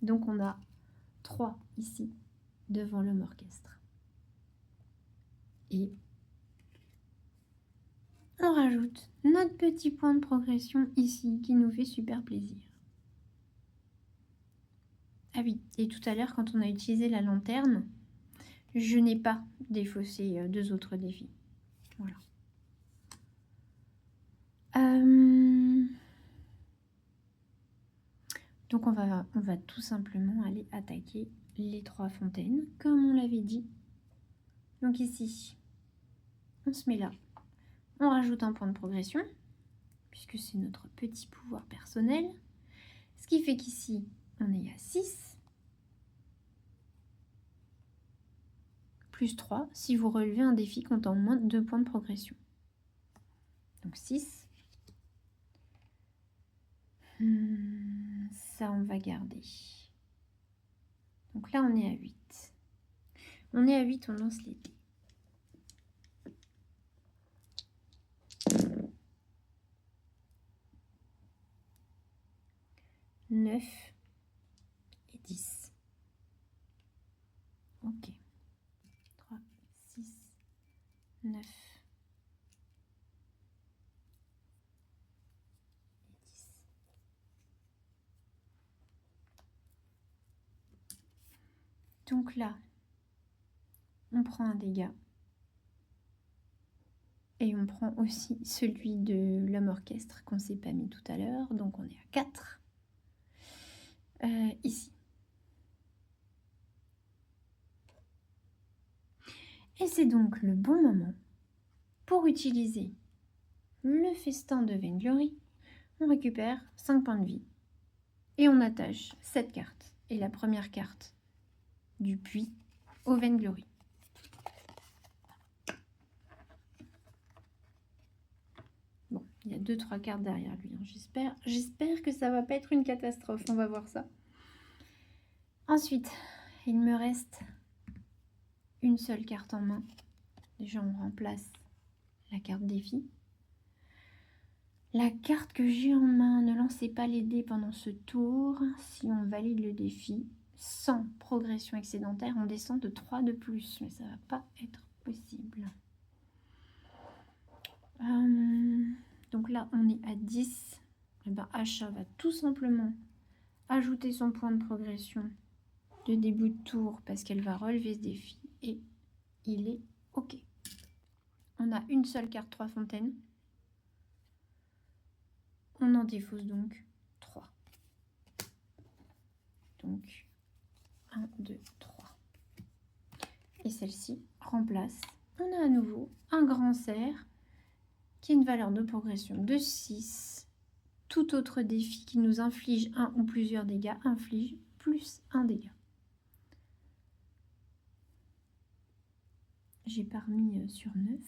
Donc on a 3 ici, devant l'homme orchestre. Et on rajoute notre petit point de progression ici, qui nous fait super plaisir. Ah oui, et tout à l'heure, quand on a utilisé la lanterne, je n'ai pas défaussé 2 autres défis. Voilà. Donc on va tout simplement aller attaquer les 3 fontaines, comme on l'avait dit. Donc ici, on se met là. On rajoute un point de progression, puisque c'est notre petit pouvoir personnel. Ce qui fait qu'ici, on est à 6. Plus 3 si vous relevez un défi comptant moins de 2 points de progression. Donc 6. Ça, on va garder. Donc là, on est à 8. On est à 8, on lance les dés. 9 et 10. Ok. 3, 6, 9 et 10. Donc là, on prend un dégât. Et on prend aussi celui de l'homme orchestre qu'on ne s'est pas mis tout à l'heure. Donc on est à 4. Ici. Et c'est donc le bon moment pour utiliser le festin de Vainglory. On récupère 5 points de vie. Et on attache cette carte. Et la première carte du puits au Vainglory. Bon, il y a 2-3 cartes derrière lui. Hein. J'espère que ça va pas être une catastrophe. On va voir ça. Ensuite, il me reste une seule carte en main. Déjà, on remplace la carte défi. La carte que j'ai en main, ne lancez pas les dés pendant ce tour. Si on valide le défi, sans progression excédentaire, on descend de 3 de plus. Mais ça va pas être possible. Donc là, on est à 10. Et ben, Asha va tout simplement ajouter son point de progression de début de tour parce qu'elle va relever ce défi. Et il est OK. On a une seule carte 3 fontaines. On en défausse donc 3. Donc 1, 2, 3. Et celle-ci remplace. On a à nouveau un grand cerf qui a une valeur de progression de 6 Tout autre défi qui nous inflige un ou plusieurs dégâts inflige plus un dégât. J'ai pas remis sur 9.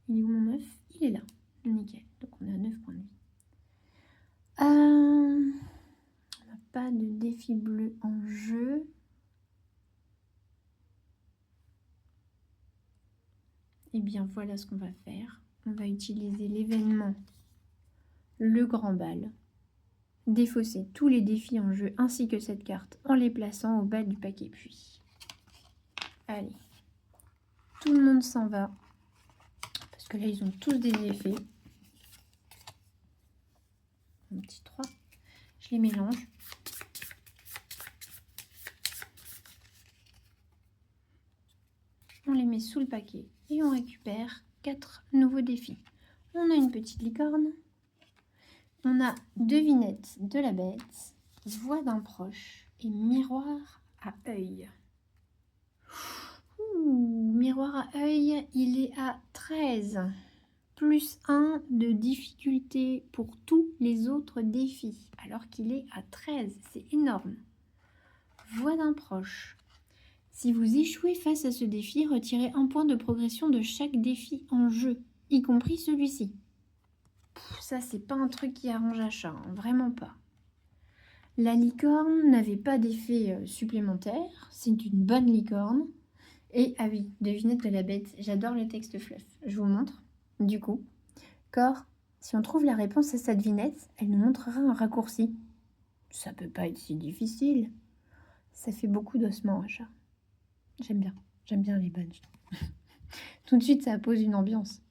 Il est où mon 9? Il est là. Nickel. Donc on est à 9 points de vie. On n'a pas de défi bleu en jeu. Eh bien voilà ce qu'on va faire. On va utiliser l'événement le grand bal. Défausser tous les défis en jeu ainsi que cette carte en les plaçant au bas du paquet puis. Allez. Tout le monde s'en va. Parce que là ils ont tous des effets. Un petit 3. Je les mélange. On les met sous le paquet et on récupère 4 nouveaux défis. On a une petite licorne. On a devinette de la bête, voix d'un proche et miroir à œil. Miroir à œil, il est à 13. Plus 1 de difficulté pour tous les autres défis. Alors qu'il est à 13. C'est énorme. Voix d'un proche. Si vous échouez face à ce défi, retirez un point de progression de chaque défi en jeu, y compris celui-ci. Ça, c'est pas un truc qui arrange achat, hein, vraiment pas. La licorne n'avait pas d'effet supplémentaire, c'est une bonne licorne. Et, ah oui, devinette de la bête, j'adore le texte fluff. Je vous montre, du coup. Cor, si on trouve la réponse à cette devinette, elle nous montrera un raccourci. Ça peut pas être si difficile. Ça fait beaucoup d'ossements achat. J'aime bien les bunch. Tout de suite, ça pose une ambiance.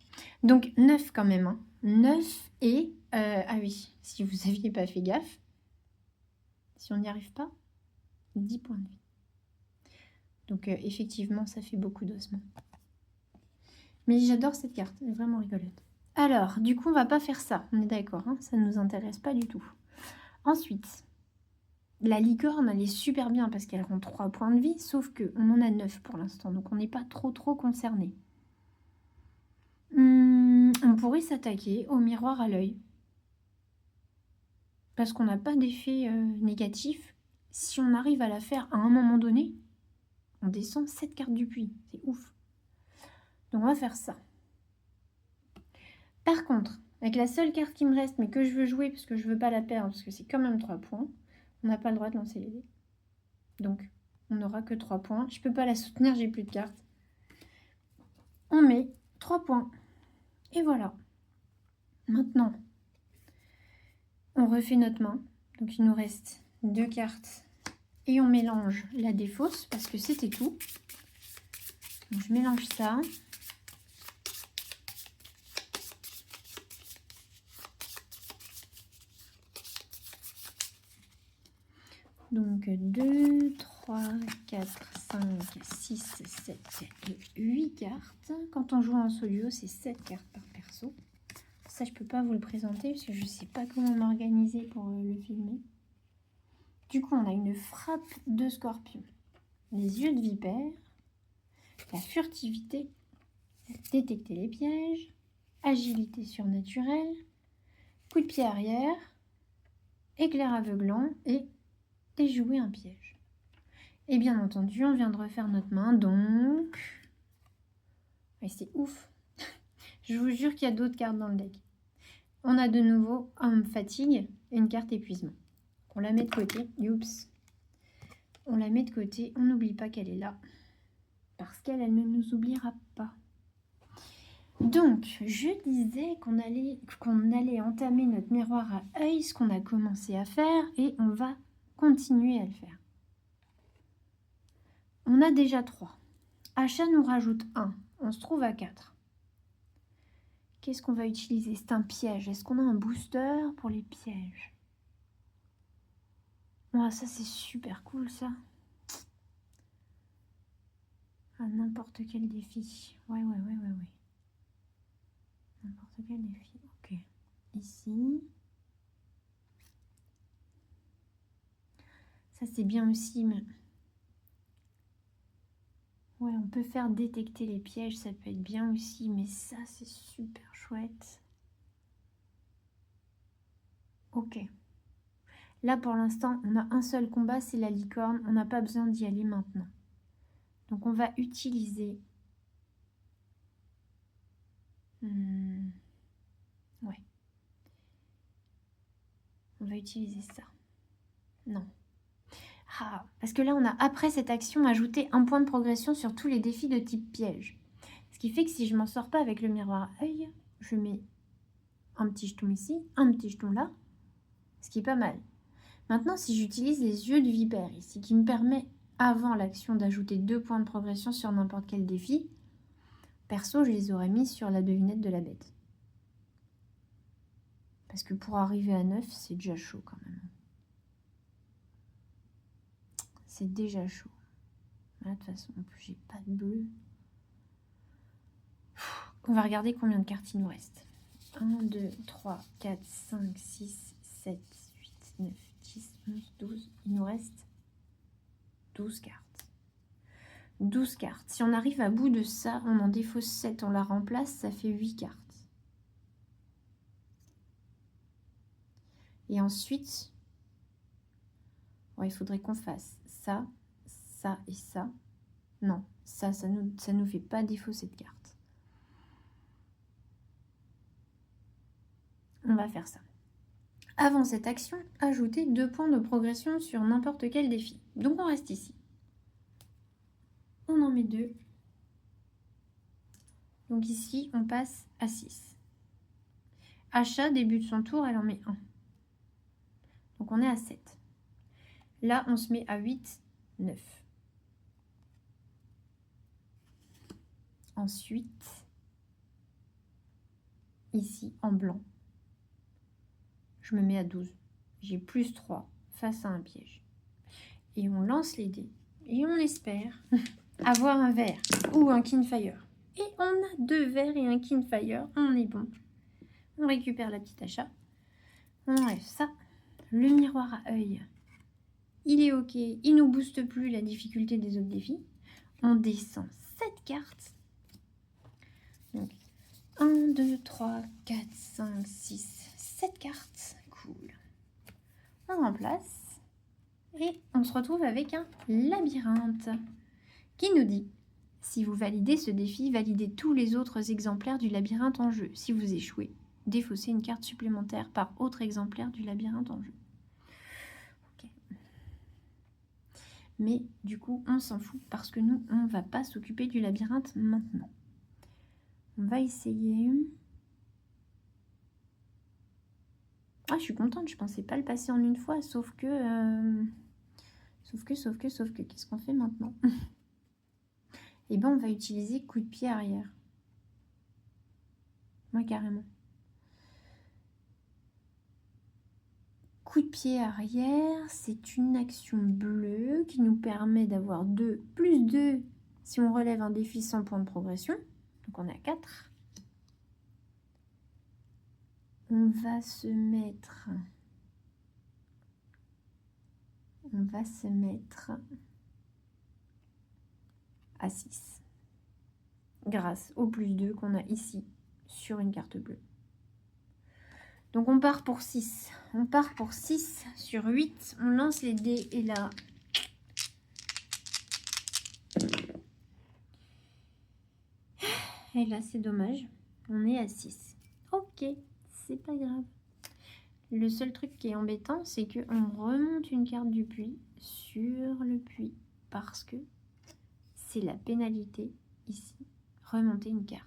Donc, 9 quand même. Hein. 9 et... ah oui, si vous n'aviez pas fait gaffe, si on n'y arrive pas, 10 points de vie. Donc, effectivement, ça fait beaucoup d'ossements. Mais j'adore cette carte, elle est vraiment rigolote. Alors, du coup, on va pas faire ça, on est d'accord, hein, ça ne nous intéresse pas du tout. Ensuite, la licorne, elle est super bien parce qu'elle rend 3 points de vie, sauf qu'on en a 9 pour l'instant, donc on n'est pas trop concerné. On pourrait s'attaquer au miroir à l'œil. Parce qu'on n'a pas d'effet négatif. Si on arrive à la faire à un moment donné, on descend 7 cartes du puits. C'est ouf. Donc on va faire ça. Par contre, avec la seule carte qui me reste, mais que je veux jouer parce que je veux pas la perdre, parce que c'est quand même 3 points, on n'a pas le droit de lancer les dés. Donc, on n'aura que 3 points. Je peux pas la soutenir, j'ai plus de cartes. On met 3 points. Et voilà. Maintenant, on refait notre main. Donc, il nous reste 2 cartes. Et on mélange la défausse, parce que c'était tout. Donc, je mélange ça. Donc 2, 3, 4, 5, 6, 7 et 8 cartes. Quand on joue en solo, c'est 7 cartes par perso. Ça, je peux pas vous le présenter parce que je sais pas comment m'organiser pour le filmer. Du coup, on a une frappe de scorpion, les yeux de vipère, la furtivité, détecter les pièges, agilité surnaturelle, coup de pied arrière, éclair aveuglant et déjouer un piège. Et bien entendu, on vient de refaire notre main, donc... Et c'est ouf. Je vous jure qu'il y a d'autres cartes dans le deck. On a de nouveau un fatigue et une carte épuisement. On la met de côté. Oups. On la met de côté. On n'oublie pas qu'elle est là. Parce qu'elle ne nous oubliera pas. Donc, je disais qu'on allait entamer notre miroir à œil, ce qu'on a commencé à faire, et on va continuer à le faire. On a déjà 3. Achat nous rajoute 1. On se trouve à 4. Qu'est-ce qu'on va utiliser? C'est un piège. Est-ce qu'on a un booster pour les pièges? Oh, ça, c'est super cool, ça. Ah, n'importe quel défi. Ouais. N'importe quel défi. Ok. Ici. Ça, c'est bien aussi, mais... Ouais, on peut faire détecter les pièges, ça peut être bien aussi, mais ça, c'est super chouette. Ok. Là, pour l'instant, on a un seul combat, c'est la licorne. On n'a pas besoin d'y aller maintenant. Donc, on va utiliser... Ouais. On va utiliser ça. Non. Ah, parce que là, on a, après cette action, ajouté un point de progression sur tous les défis de type piège. Ce qui fait que si je m'en sors pas avec le miroir à œil, je mets un petit jeton ici, un petit jeton là, ce qui est pas mal. Maintenant, si j'utilise les yeux de vipère ici, qui me permet, avant l'action, d'ajouter 2 points de progression sur n'importe quel défi, perso, je les aurais mis sur la devinette de la bête. Parce que pour arriver à 9, c'est déjà chaud quand même. C'est déjà chaud. Là, de toute façon, en plus, j'ai pas de bleu. On va regarder combien de cartes il nous reste. 1, 2, 3, 4, 5, 6, 7, 8, 9, 10, 11, 12. Il nous reste 12 cartes. 12 cartes. Si on arrive à bout de ça, on en défausse 7, on la remplace, ça fait 8 cartes. Et ensuite, ouais, il faudrait qu'on fasse ça, ça et ça. Non, ça nous fait pas défausser de cartes. On va faire ça. Avant cette action, ajoutez 2 points de progression sur n'importe quel défi. Donc on reste ici. On en met 2. Donc ici, on passe à 6. Achat, début de son tour, elle en met 1. Donc on est à 7. Là, on se met à 8, 9. Ensuite, ici, en blanc, je me mets à 12. J'ai plus 3 face à un piège. Et on lance les dés. Et on espère avoir un vert ou un Kinfire. Et on a 2 verts et un Kinfire. On est bon. On récupère la petite achat. On enlève ça. Le miroir à œil, il est ok. Il ne nous booste plus la difficulté des autres défis. On descend 7 cartes. Donc, 1, 2, 3, 4, 5, 6, 7 cartes. Cool. On remplace. Et on se retrouve avec un labyrinthe qui nous dit: si vous validez ce défi, validez tous les autres exemplaires du labyrinthe en jeu. Si vous échouez, défaussez une carte supplémentaire par autre exemplaire du labyrinthe en jeu. Okay. Mais du coup, on s'en fout parce que nous, on ne va pas s'occuper du labyrinthe maintenant. On va essayer... Ah, je suis contente, je pensais pas le passer en une fois, sauf que... qu'est-ce qu'on fait maintenant? Eh ben, on va utiliser coup de pied arrière. Moi, carrément. Coup de pied arrière, c'est une action bleue qui nous permet d'avoir 2 plus 2 si on relève un défi sans point de progression. Donc, on est à 4. On va se mettre à 6 grâce au plus 2 qu'on a ici sur une carte bleue. Donc on part pour 6. On part pour 6 sur 8. On lance les dés et là... Et là c'est dommage. On est à 6. Ok, c'est pas grave. Le seul truc qui est embêtant, c'est qu'on remonte une carte du puits sur le puits. Parce que c'est la pénalité ici. Remonter une carte.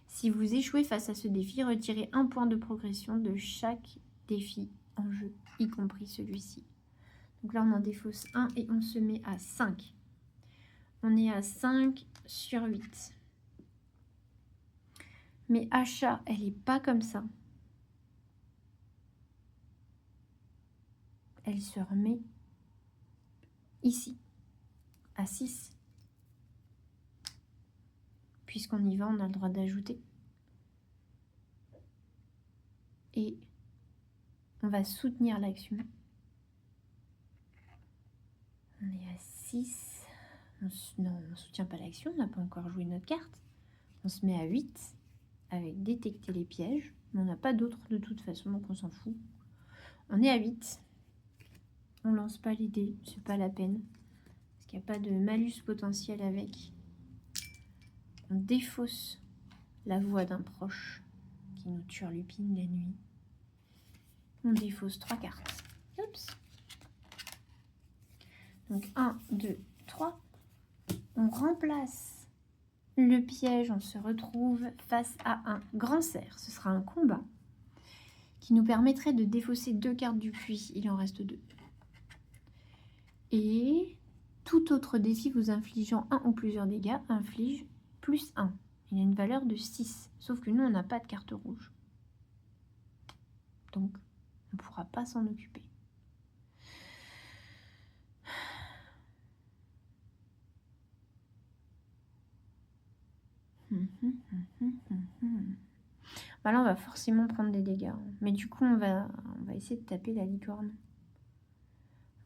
Si vous échouez face à ce défi, retirez un point de progression de chaque défi en jeu, y compris celui-ci. Donc là, on en défausse 1 et on se met à 5. On est à 5 sur 8. Mais achat, elle n'est pas comme ça. Elle se remet ici, à 6. Puisqu'on y va, on a le droit d'ajouter. Et on va soutenir l'action. On est à 6. Non, on ne soutient pas l'action, on n'a pas encore joué notre carte. On se met à 8 avec détecter les pièges. Mais on n'a pas d'autres de toute façon, donc on s'en fout. On est à 8. On lance pas les dés, c'est pas la peine. Parce qu'il n'y a pas de malus potentiel avec. On défausse la voix d'un proche qui nous turlupine la nuit. On défausse 3 cartes. Oups. Donc 1, 2, 3. On remplace le piège. On se retrouve face à un grand cerf. Ce sera un combat qui nous permettrait de défausser 2 cartes du puits. Il en reste 2. Et tout autre défi vous infligeant 1 ou plusieurs dégâts inflige plus 1. Il a une valeur de 6. Sauf que nous, on n'a pas de carte rouge. Donc, on ne pourra pas s'en occuper. Bah là, on va forcément prendre des dégâts. Mais du coup, on va essayer de taper la licorne.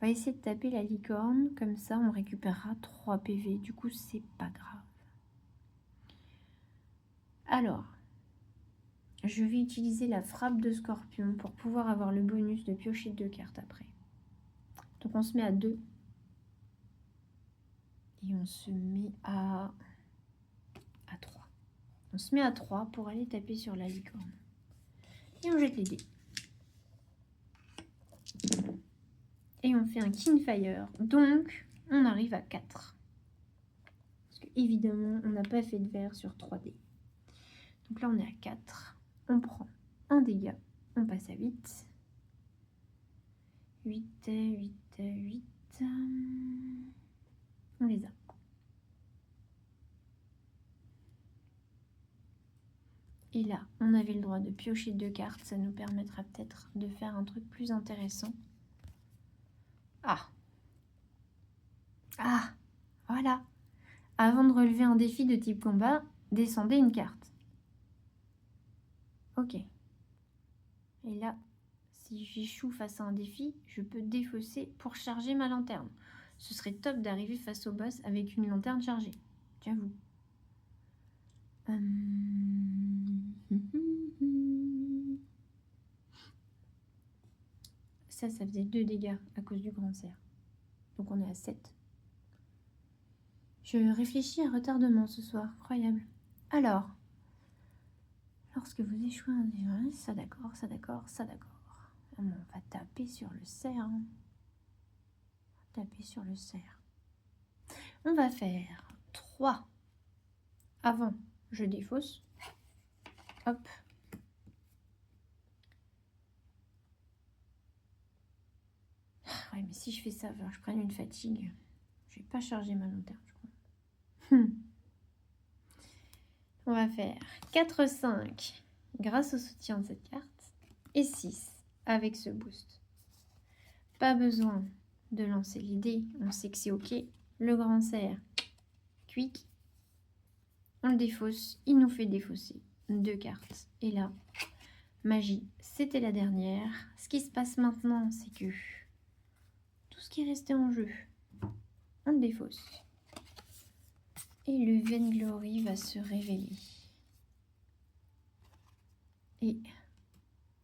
On va essayer de taper la licorne. Comme ça, on récupérera 3 PV. Du coup, c'est pas grave. Alors, je vais utiliser la frappe de scorpion pour pouvoir avoir le bonus de piocher 2 cartes après. Donc, on se met à 2. Et on se met à 3. On se met à 3 pour aller taper sur la licorne. Et on jette les dés. Et on fait un Kingfire. Donc, on arrive à 4. Parce que, évidemment, on n'a pas fait de vert sur 3 dés. Donc là, on est à 4. On prend un dégât. On passe à 8. 8, 8, 8. On les a. Et là, on avait le droit de piocher 2 cartes. Ça nous permettra peut-être de faire un truc plus intéressant. Ah! Ah! Voilà! Avant de relever un défi de type combat, descendez une carte. Ok. Et là, si j'échoue face à un défi, je peux défausser pour charger ma lanterne. Ce serait top d'arriver face au boss avec une lanterne chargée. J'avoue. Ça faisait 2 dégâts à cause du grand cerf. Donc on est à 7. Je réfléchis à retardement ce soir. Incroyable. Alors, lorsque vous échouez un dé, ça d'accord, ça d'accord, ça d'accord. On va taper sur le cerf. Hein. Taper sur le cerf. On va faire 3. Avant, je défausse. Hop. Ouais, mais si je fais ça, je prenne une fatigue. Je vais pas charger ma lanterne, je crois. On va faire 4, 5 grâce au soutien de cette carte. Et 6 avec ce boost. Pas besoin de lancer les dés. On sait que c'est ok. Le grand cerf, quick. On le défausse. Il nous fait défausser 2 cartes. Et là, magie, c'était la dernière. Ce qui se passe maintenant, c'est que tout ce qui est resté en jeu, on le défausse. Et le Vainglory va se révéler. Et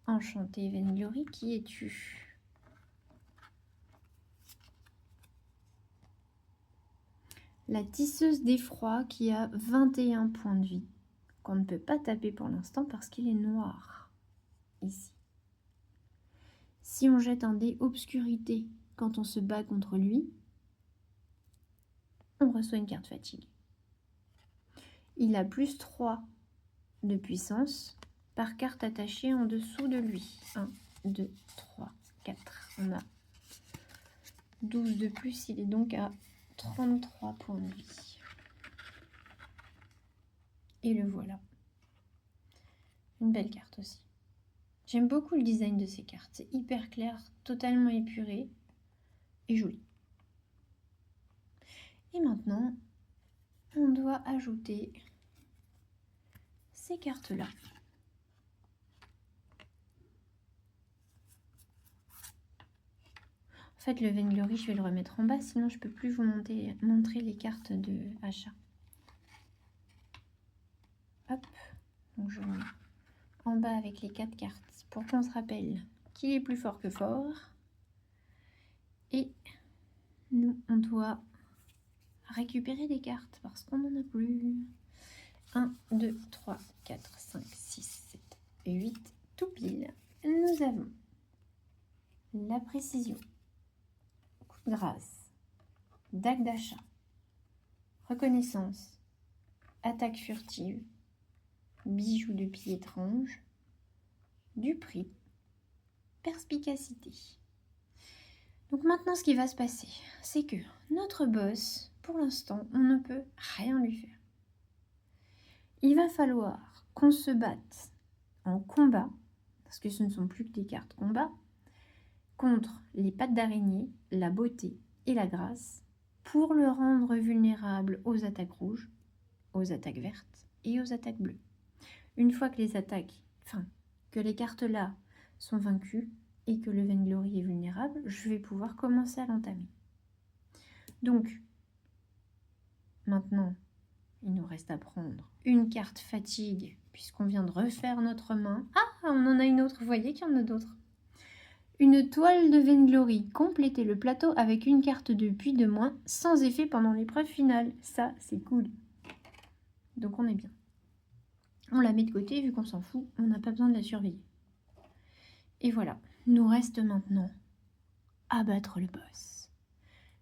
enchanté Vainglory, qui es-tu? La tisseuse d'effroi qui a 21 points de vie. Qu'on ne peut pas taper pour l'instant parce qu'il est noir. Ici. Si on jette un dé obscurité quand on se bat contre lui, on reçoit une carte fatigue. Il a plus 3 de puissance par carte attachée en dessous de lui. 1, 2, 3, 4. On a 12 de plus, il est donc à 33 points de vie. Et le voilà. Une belle carte aussi. J'aime beaucoup le design de ces cartes. C'est hyper clair, totalement épuré et joli. Et maintenant, on doit ajouter ces cartes-là. En fait, le Vainglory, je vais le remettre en bas, sinon je ne peux plus vous montrer les cartes de achat. Hop, donc je mets en bas avec les 4 cartes pour qu'on se rappelle qu'il est plus fort que fort. Et nous, on doit récupérer des cartes parce qu'on n'en a plus. 1, 2, 3, 4, 5, 6, 7 et 8, tout pile. Nous avons la précision, coup de grâce, dague d'achat, reconnaissance, attaque furtive, bijoux de pied étrange, du prix, perspicacité. Donc maintenant, ce qui va se passer, c'est que notre boss, pour l'instant, on ne peut rien lui faire. Il va falloir qu'on se batte en combat, parce que ce ne sont plus que des cartes combat, contre les pattes d'araignée, la beauté et la grâce, pour le rendre vulnérable aux attaques rouges, aux attaques vertes et aux attaques bleues. Une fois que les cartes là sont vaincues et que le Vainglory est vulnérable, je vais pouvoir commencer à l'entamer. Donc, maintenant, il nous reste à prendre une carte fatigue, puisqu'on vient de refaire notre main. Ah, on en a une autre, vous voyez qu'il y en a d'autres. Une toile de Vainglory, complétez le plateau avec une carte de puits de moins, sans effet pendant l'épreuve finale. Ça, c'est cool. Donc on est bien. On la met de côté, vu qu'on s'en fout, on n'a pas besoin de la surveiller. Et voilà, nous reste maintenant à battre le boss.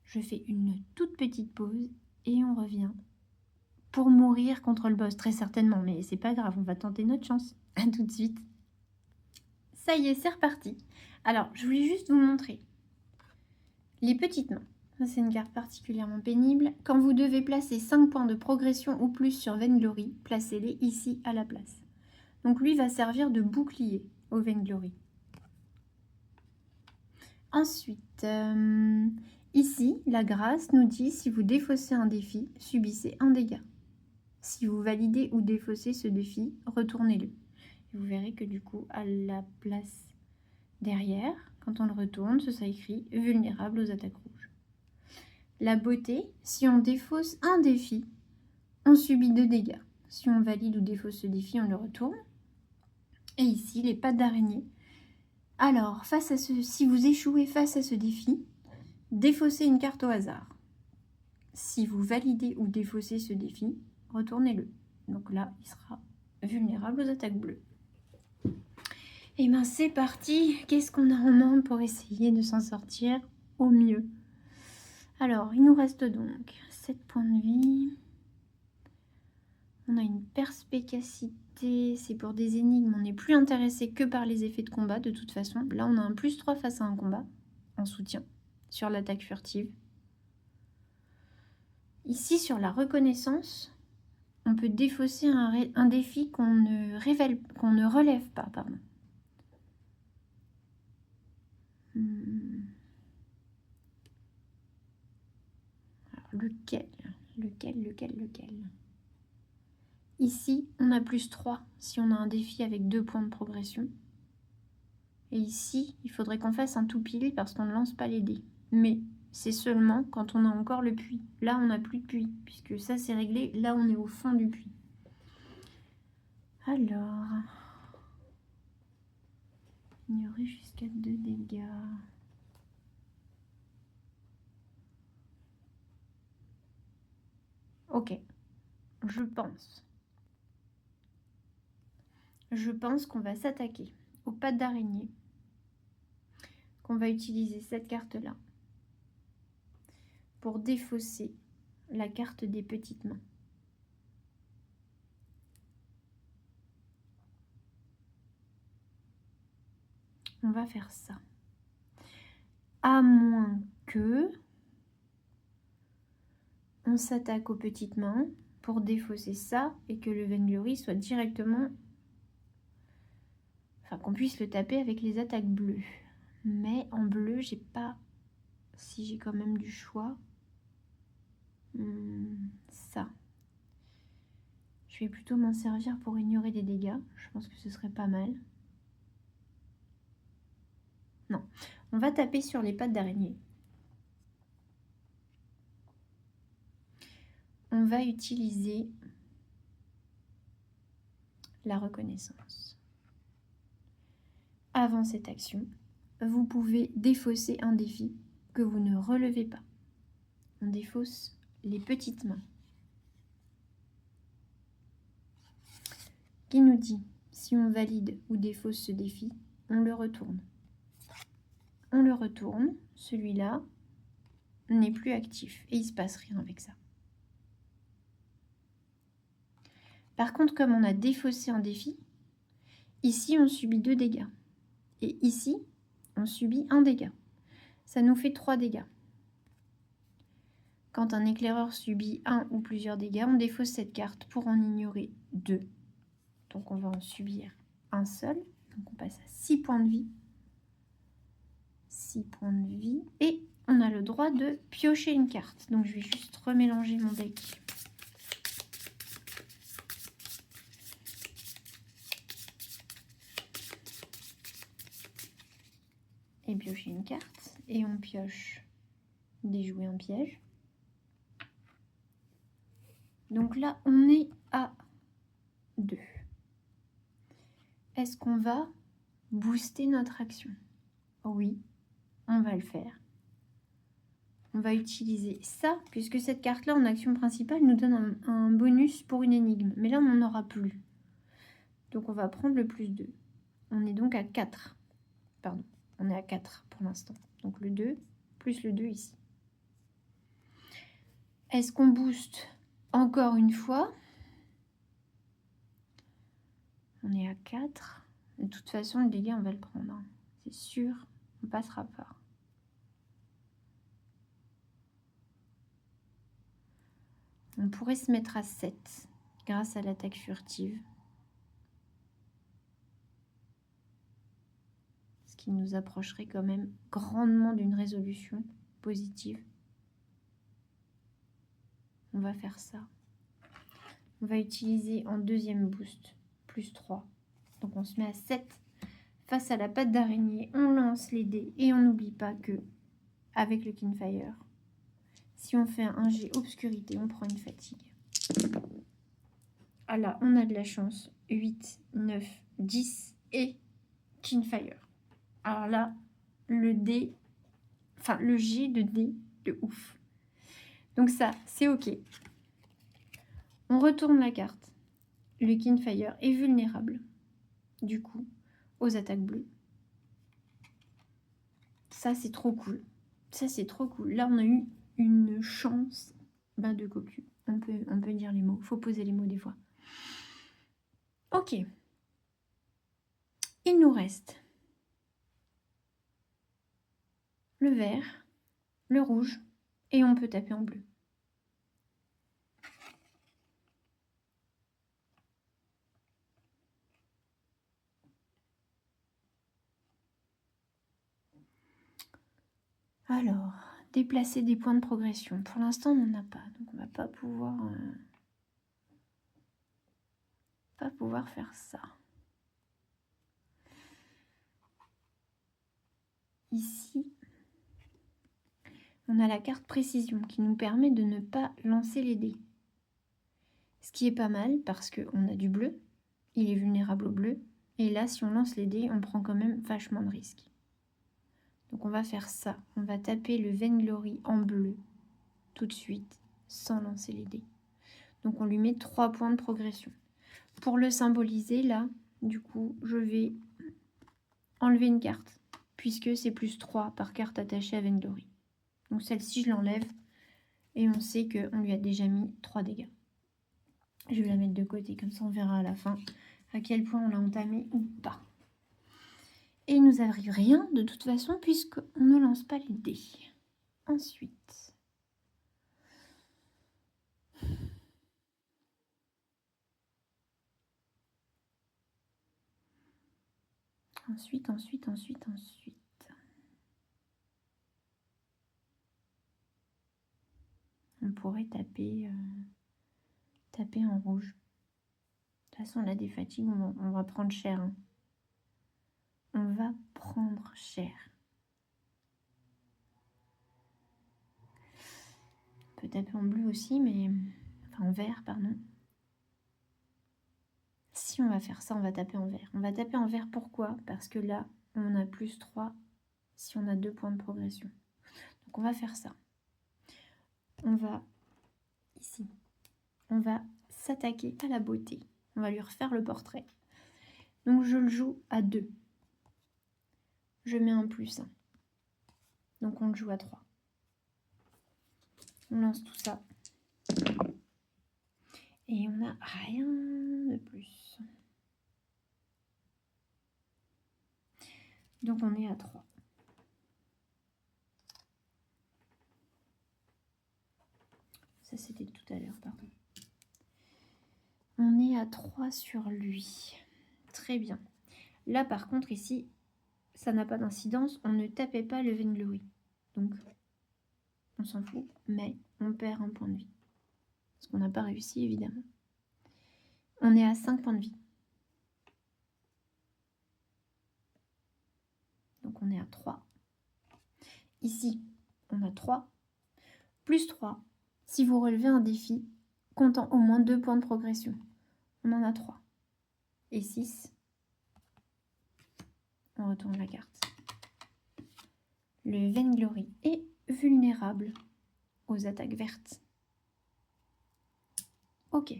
Je fais une toute petite pause et on revient pour mourir contre le boss, très certainement, mais c'est pas grave, on va tenter notre chance. À tout de suite. Ça y est, c'est reparti. Alors, je voulais juste vous montrer les petites mains. Ça, c'est une carte particulièrement pénible. Quand vous devez placer 5 points de progression ou plus sur Vainglory, placez-les ici à la place. Donc lui va servir de bouclier au Vainglory. Ensuite, ici, la grâce nous dit si vous défaussez un défi, subissez un dégât. Si vous validez ou défaussez ce défi, retournez-le. Vous verrez que du coup, à la place derrière, quand on le retourne, ça écrit « Vulnérable aux attaques rouges ». La beauté, si on défausse un défi, on subit 2 dégâts. Si on valide ou défausse ce défi, on le retourne. Et ici, les pattes d'araignée. Alors, si vous échouez face à ce défi, défaussez une carte au hasard. Si vous validez ou défaussez ce défi, retournez-le. Donc là, il sera vulnérable aux attaques bleues. Et bien c'est parti. Qu'est-ce qu'on a en main pour essayer de s'en sortir au mieux? Alors, il nous reste donc 7 points de vie. On a une perspicacité, c'est pour des énigmes. On n'est plus intéressé que par les effets de combat de toute façon. Là, on a un +3 face à un combat en soutien sur l'attaque furtive. Ici, sur la reconnaissance, on peut défausser un défi qu'on ne relève pas. Pardon. Alors, lequel? Ici, on a +3 si on a un défi avec 2 points de progression. Et ici, il faudrait qu'on fasse un tout pile parce qu'on ne lance pas les dés. Mais c'est seulement quand on a encore le puits. Là, on n'a plus de puits, puisque ça, c'est réglé. Là, on est au fond du puits. Alors... ignorer jusqu'à 2 dégâts. Ok. Je pense qu'on va s'attaquer aux pattes d'araignée. Qu'on va utiliser cette carte-là pour défausser la carte des petites mains. On va faire ça. À moins que on s'attaque aux petites mains pour défausser ça et que le Vainglory soit directement... Enfin, qu'on puisse le taper avec les attaques bleues. Mais en bleu, j'ai pas... Si j'ai quand même du choix... ça. Je vais plutôt m'en servir pour ignorer des dégâts. Je pense que ce serait pas mal. Non. On va taper sur les pattes d'araignée. On va utiliser la reconnaissance. Avant cette action, vous pouvez défausser un défi que vous ne relevez pas. On défausse les petites mains. Qui nous dit, si on valide ou défausse ce défi, on le retourne. On le retourne, celui-là n'est plus actif et il ne se passe rien avec ça. Par contre, comme on a défaussé un défi, ici on subit 2 dégâts. Et ici, on subit 1 dégât. Ça nous fait 3 dégâts. Quand un éclaireur subit 1 ou plusieurs dégâts, on défausse cette carte pour en ignorer 2. Donc on va en subir un seul. Donc on passe à 6 points de vie. 6 points de vie. Et on a le droit de piocher une carte. Donc je vais juste remélanger mon deck. Et piocher une carte. Et on pioche déjouer un piège. Donc là, on est à 2. Est-ce qu'on va booster notre action? Oui, on va le faire. On va utiliser ça, puisque cette carte-là, en action principale, nous donne un bonus pour une énigme. Mais là, on n'en aura plus. Donc, on va prendre le plus 2. On est donc à 4. Pardon, on est à 4 pour l'instant. Donc, le 2 plus le 2 ici. Est-ce qu'on booste encore une fois? On est à 4. De toute façon, le dégât, on va le prendre. Hein. C'est sûr, on passera pas. On pourrait se mettre à 7 grâce à l'attaque furtive. Ce qui nous approcherait quand même grandement d'une résolution positive. On va faire ça. On va utiliser en deuxième boost, plus 3. Donc on se met à 7. Face à la patte d'araignée, on lance les dés et on n'oublie pas que, avec le Kinfire, si on fait un jet obscurité, on prend une fatigue. Ah là, on a de la chance. 8, 9, 10 et Kinfire. Alors là, le dé, enfin le jet de dé de ouf. Donc ça, c'est ok. On retourne la carte. Le Kinfire est vulnérable, du coup, aux attaques bleues. Ça, c'est trop cool. Ça, c'est trop cool. Là, on a eu une chance de cocu. On peut dire les mots. Faut poser les mots des fois. Ok. Il nous reste le vert, le rouge, et on peut taper en bleu. Alors, déplacer des points de progression. Pour l'instant, on n'en a pas, donc on va pas pouvoir faire ça. Ici, on a la carte précision qui nous permet de ne pas lancer les dés. Ce qui est pas mal parce qu'on a du bleu, il est vulnérable au bleu, et là, si on lance les dés, on prend quand même vachement de risques. Donc on va faire ça, on va taper le Vainglory en bleu tout de suite, sans lancer les dés. Donc on lui met 3 points de progression. Pour le symboliser, là, du coup, je vais enlever une carte, puisque c'est plus 3 par carte attachée à Vainglory. Donc celle-ci, je l'enlève, et on sait qu'on lui a déjà mis 3 dégâts. Je vais la mettre de côté, comme ça on verra à la fin à quel point on l'a entamé ou pas. Et il nous arrive rien de toute façon, puisqu'on ne lance pas les dés. Ensuite... Ensuite. On pourrait taper en rouge. De toute façon, là, des fatigues, on va prendre cher. Hein. On va prendre cher. On peut taper en bleu aussi, mais... Enfin, en vert, pardon. Si on va faire ça, on va taper en vert. On va taper en vert, pourquoi? Parce que là, on a plus 3 si on a 2 points de progression. Donc on va faire ça. On va, ici, on va s'attaquer à la beauté. On va lui refaire le portrait. Donc je le joue à 2. Je mets un +1. Donc on le joue à 3. On lance tout ça. Et on n'a rien de plus. Donc on est à 3. Ça c'était tout à l'heure, pardon. On est à 3 sur lui. Très bien. Là par contre ici, ça n'a pas d'incidence. On ne tapait pas le Vainglory. Donc on s'en fout. Mais on perd un point de vie. Parce qu'on n'a pas réussi évidemment. On est à 5 points de vie. Donc on est à 3. Ici, on a 3. Plus 3. Si vous relevez un défi comptant au moins 2 points de progression. On en a 3. Et 6. On retourne la carte. Le Vainglory est vulnérable aux attaques vertes. Ok.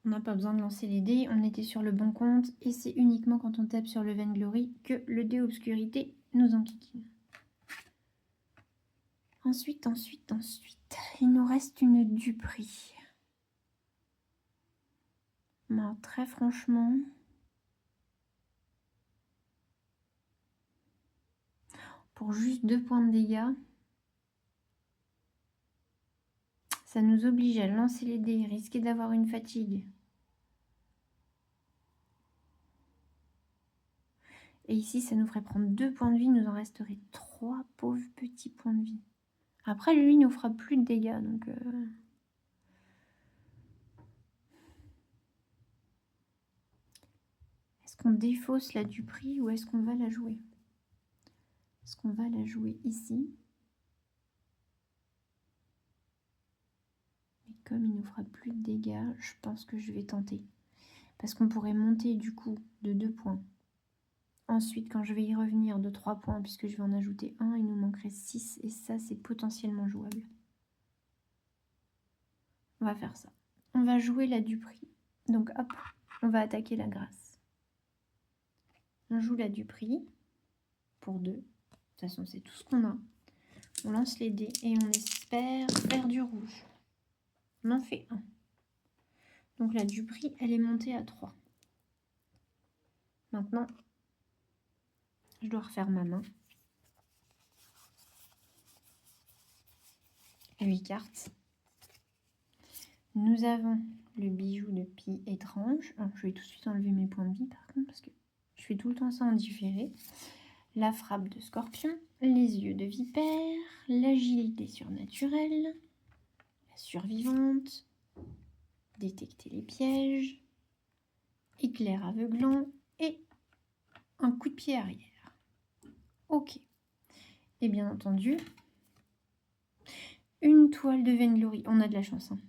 On n'a pas besoin de lancer les dés, on était sur le bon compte. Et c'est uniquement quand on tape sur le Vainglory que le dé obscurité nous enquiquine. Ensuite, il nous reste une duperie. Ben, très franchement, pour juste 2 points de dégâts, ça nous oblige à lancer les dés, risquer d'avoir une fatigue. Et ici, ça nous ferait prendre 2 points de vie, il nous en resterait 3 pauvres petits points de vie. Après, lui, il nous fera plus de dégâts, donc... Est-ce qu'on défausse la duperie ou est-ce qu'on va la jouer? Est-ce qu'on va la jouer ici? Mais comme il nous fera plus de dégâts, je pense que je vais tenter. Parce qu'on pourrait monter du coup de 2 points. Ensuite, quand je vais y revenir de 3 points, puisque je vais en ajouter 1, il nous manquerait 6. Et ça, c'est potentiellement jouable. On va faire ça. On va jouer la duperie. Donc hop, on va attaquer la grâce. On joue la duperie pour 2. De toute façon, c'est tout ce qu'on a. On lance les dés et on espère faire du rouge. On en fait 1. Donc la duperie, elle est montée à 3. Maintenant, je dois refaire ma main. 8 cartes. Nous avons le bijou de Pie étrange. Alors, je vais tout de suite enlever mes points de vie par contre, parce que je fais tout le temps ça en différé. La frappe de scorpion, les yeux de vipère, l'agilité surnaturelle, la survivante, détecter les pièges, éclair aveuglant et un coup de pied arrière. Ok. Et bien entendu, une toile de Vainglory. On a de la chance. Hein.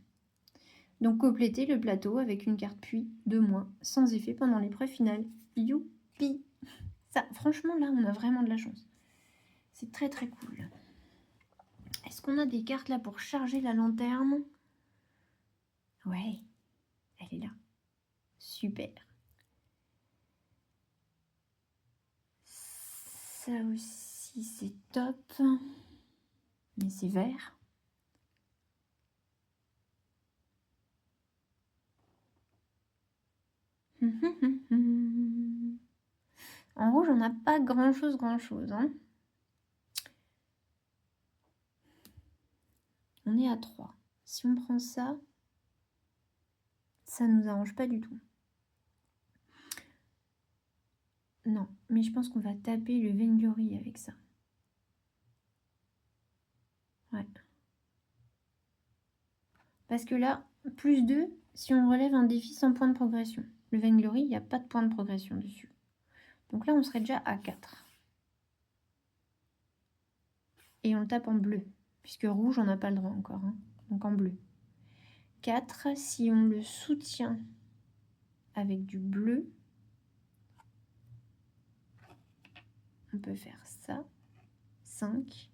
Donc compléter le plateau avec une carte puits de moins, sans effet pendant l'épreuve finale. Youpi! Ça, franchement, là, on a vraiment de la chance. C'est très très cool. Est-ce qu'on a des cartes là pour charger la lanterne? Ouais, elle est là. Super. Ça aussi, c'est top. Mais c'est vert. En rouge, on n'a pas grand-chose. Hein. On est à 3. Si on prend ça, ça nous arrange pas du tout. Non, mais je pense qu'on va taper le Vainglory avec ça. Ouais. Parce que là, plus 2, si on relève un défi sans point de progression. Le Vainglory, il n'y a pas de point de progression dessus. Donc là, on serait déjà à 4. Et on tape en bleu. Puisque rouge, on n'a pas le droit encore. Hein. Donc en bleu. 4, si on le soutient avec du bleu. on peut faire ça. 5.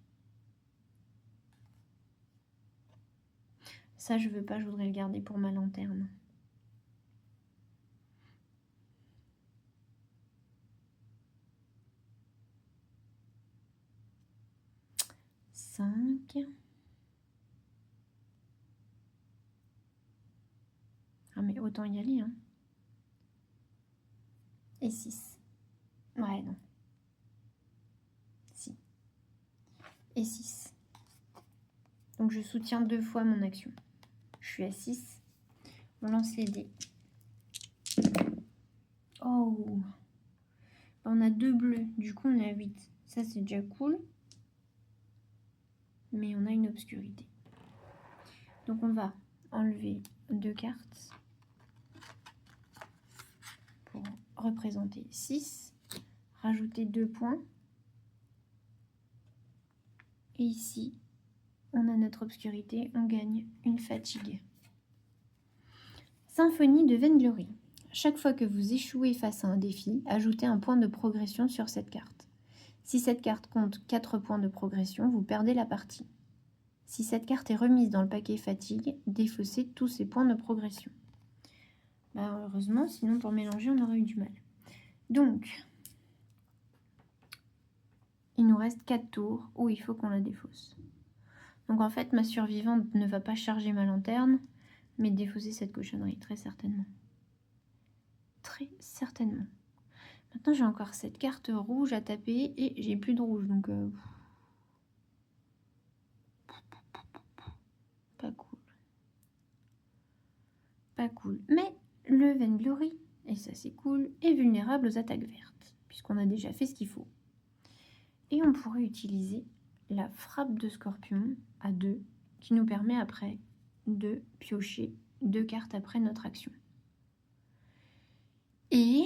Ça, je veux pas, je voudrais le garder pour ma lanterne. 5. Ah, mais autant y aller, hein. Et 6. Ouais, non. Si. Et 6. Donc, je soutiens 2 fois mon action. Je suis à 6. On lance les dés. Oh. On a 2 bleus. Du coup, on est à 8. Ça, c'est déjà cool. Mais on a une obscurité. Donc, on va enlever 2 cartes pour représenter 6. Rajouter 2 points. Et ici, on a notre obscurité. On gagne une fatigue. Symphonie de Vainglory. Chaque fois que vous échouez face à un défi, ajoutez un point de progression sur cette carte. Si cette carte compte 4 points de progression, vous perdez la partie. Si cette carte est remise dans le paquet fatigue, défaussez tous ces points de progression. Bah, heureusement, sinon pour mélanger, on aurait eu du mal. Donc, il nous reste 4 tours où il faut qu'on la défausse. Donc en fait, ma survivante ne va pas charger ma lanterne, mais défausser cette cochonnerie, très certainement. Très certainement. Maintenant, j'ai encore cette carte rouge à taper et j'ai plus de rouge, donc pas cool. Pas cool. Mais le Vainglory, et ça c'est cool, est vulnérable aux attaques vertes, puisqu'on a déjà fait ce qu'il faut. Et on pourrait utiliser la frappe de Scorpion à 2, qui nous permet après de piocher 2 cartes après notre action. Et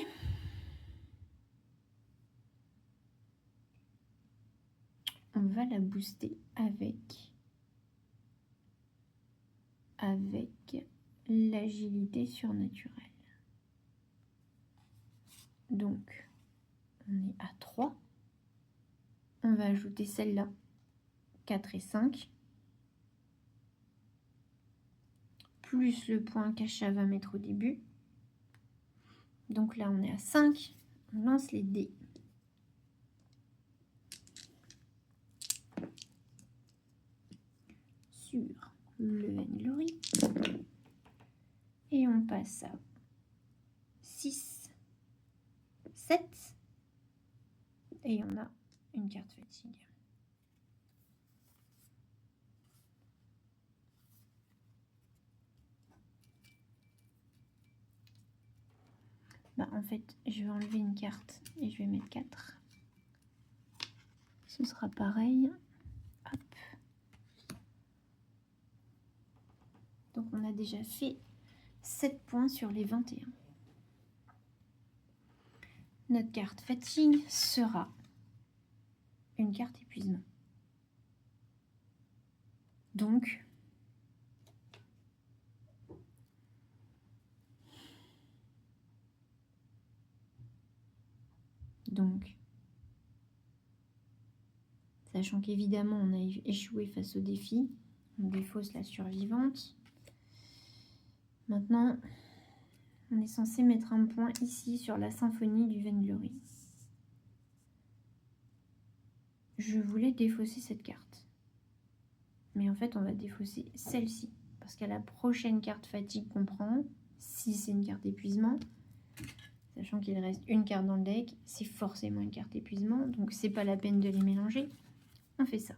on va la booster avec l'agilité surnaturelle. Donc, on est à 3. On va ajouter celle-là, 4 et 5. Plus le point qu'Acha va mettre au début. Donc là, on est à 5. On lance les dés. Sur le Vainglory. Et on passe à 6, 7. Et on a une carte fatigue. Bah, en fait, je vais enlever une carte et je vais mettre 4. Ce sera pareil. Hop. Donc, on a déjà fait 7 points sur les 21. Notre carte fatigue sera une carte épuisement. Donc, sachant qu'évidemment on a échoué face au défi, on défausse la survivante. Maintenant, on est censé mettre un point ici sur la symphonie du Vainglory. Je voulais défausser cette carte. Mais en fait, on va défausser celle-ci. Parce qu'à la prochaine carte fatigue qu'on prend, si c'est une carte épuisement, sachant qu'il reste une carte dans le deck, c'est forcément une carte épuisement. Donc, c'est pas la peine de les mélanger. On fait ça.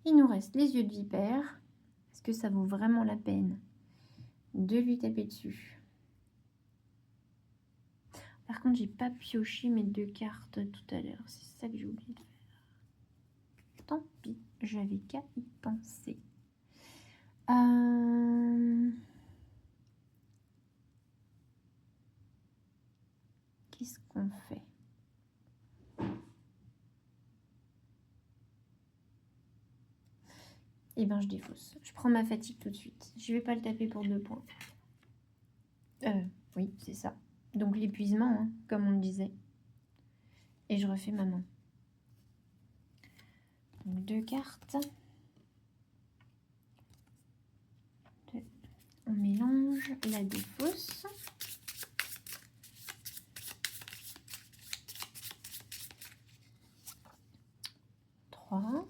Il nous reste les yeux de vipère. Est-ce que ça vaut vraiment la peine de lui taper dessus? Par contre, j'ai pas pioché mes 2 cartes tout à l'heure. C'est ça que j'ai oublié de faire. Tant pis, j'avais qu'à y penser. Qu'est-ce qu'on fait? Eh bien, je défausse. Je prends ma fatigue tout de suite. Je vais pas le taper pour 2 points. Oui, c'est ça. Donc l'épuisement, hein, comme on le disait. Et je refais ma main. Donc 2 cartes. On mélange la défausse. Trois,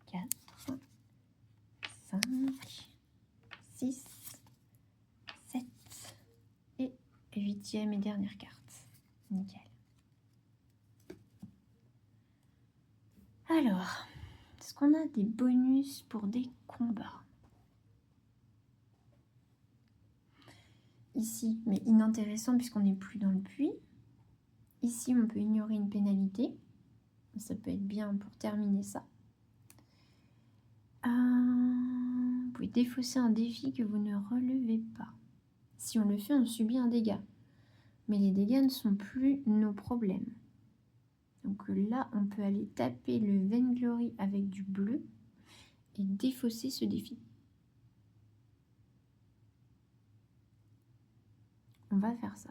4, 5, 6, 7 et 8e et dernière carte. Nickel. Alors, est-ce qu'on a des bonus pour des combats? Ici, mais inintéressant puisqu'on n'est plus dans le puits. Ici, on peut ignorer une pénalité. Ça peut être bien pour terminer ça. Vous pouvez défausser un défi que vous ne relevez pas. Si on le fait, on subit un dégât. Mais les dégâts ne sont plus nos problèmes. Donc là, on peut aller taper le Vainglory avec du bleu et défausser ce défi. On va faire ça.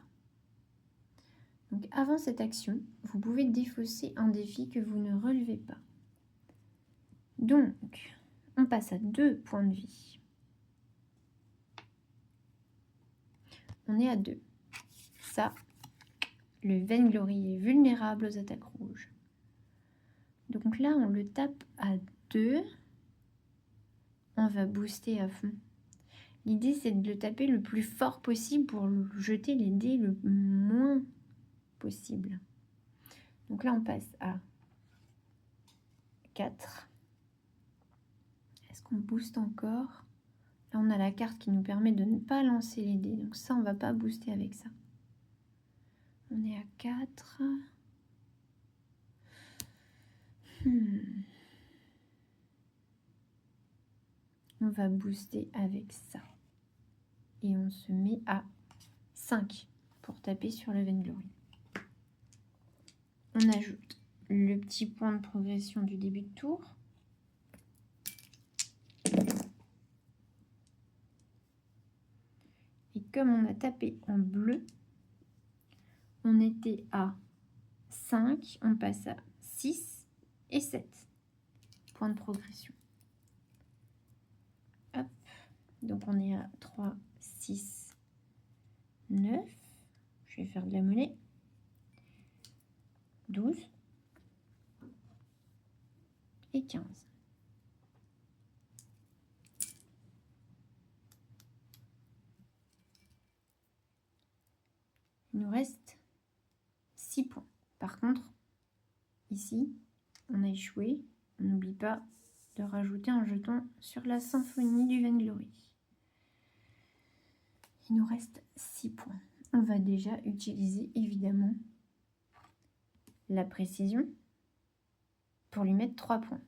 Donc avant cette action, vous pouvez défausser un défi que vous ne relevez pas. Donc, on passe à 2 points de vie. On est à 2. Ça, le Vainglory est vulnérable aux attaques rouges. Donc là, on le tape à 2. On va booster à fond. L'idée, c'est de le taper le plus fort possible pour jeter les dés le moins possible. Donc là, on passe à 4. Est-ce qu'on booste encore? Là, on a la carte qui nous permet de ne pas lancer les dés. Donc ça, on ne va pas booster avec ça. On est à 4. On va booster avec ça. Et on se met à 5 pour taper sur le Vainglory. On ajoute le petit point de progression du début de tour. Et comme on a tapé en bleu, on était à 5, on passe à 6 et 7 points de progression. Hop. Donc on est à 3, 6, 9. Je vais faire de la monnaie. 12 et 15. Il nous reste 6 points. Par contre, ici, on a échoué. On n'oublie pas de rajouter un jeton sur la symphonie du Vainglory. Il nous reste 6 points. On va déjà utiliser évidemment la précision pour lui mettre 3 points.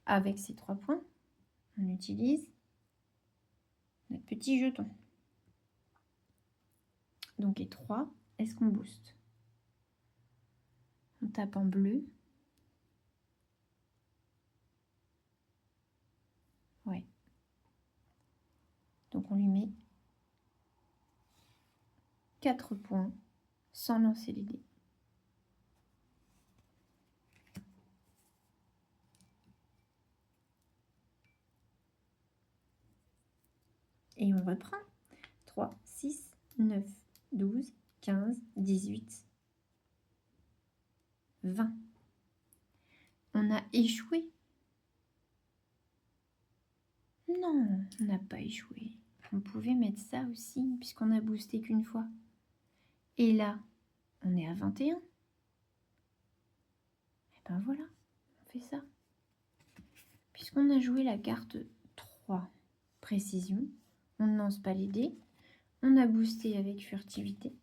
Avec ces 3 points, on utilise notre petit jeton. Donc les 3, est-ce qu'on booste? On tape en bleu. Ouais. Donc on lui met 4 points sans lancer les dés. Et on reprend. 3, 6, 9, 12, 15, 18, 20. On a échoué. Non, on n'a pas échoué. On pouvait mettre ça aussi, puisqu'on a boosté qu'une fois. Et là, on est à 21. Et ben voilà, on fait ça. Puisqu'on a joué la carte 3, précision, on ne lance pas les dés. On a boosté avec furtivité.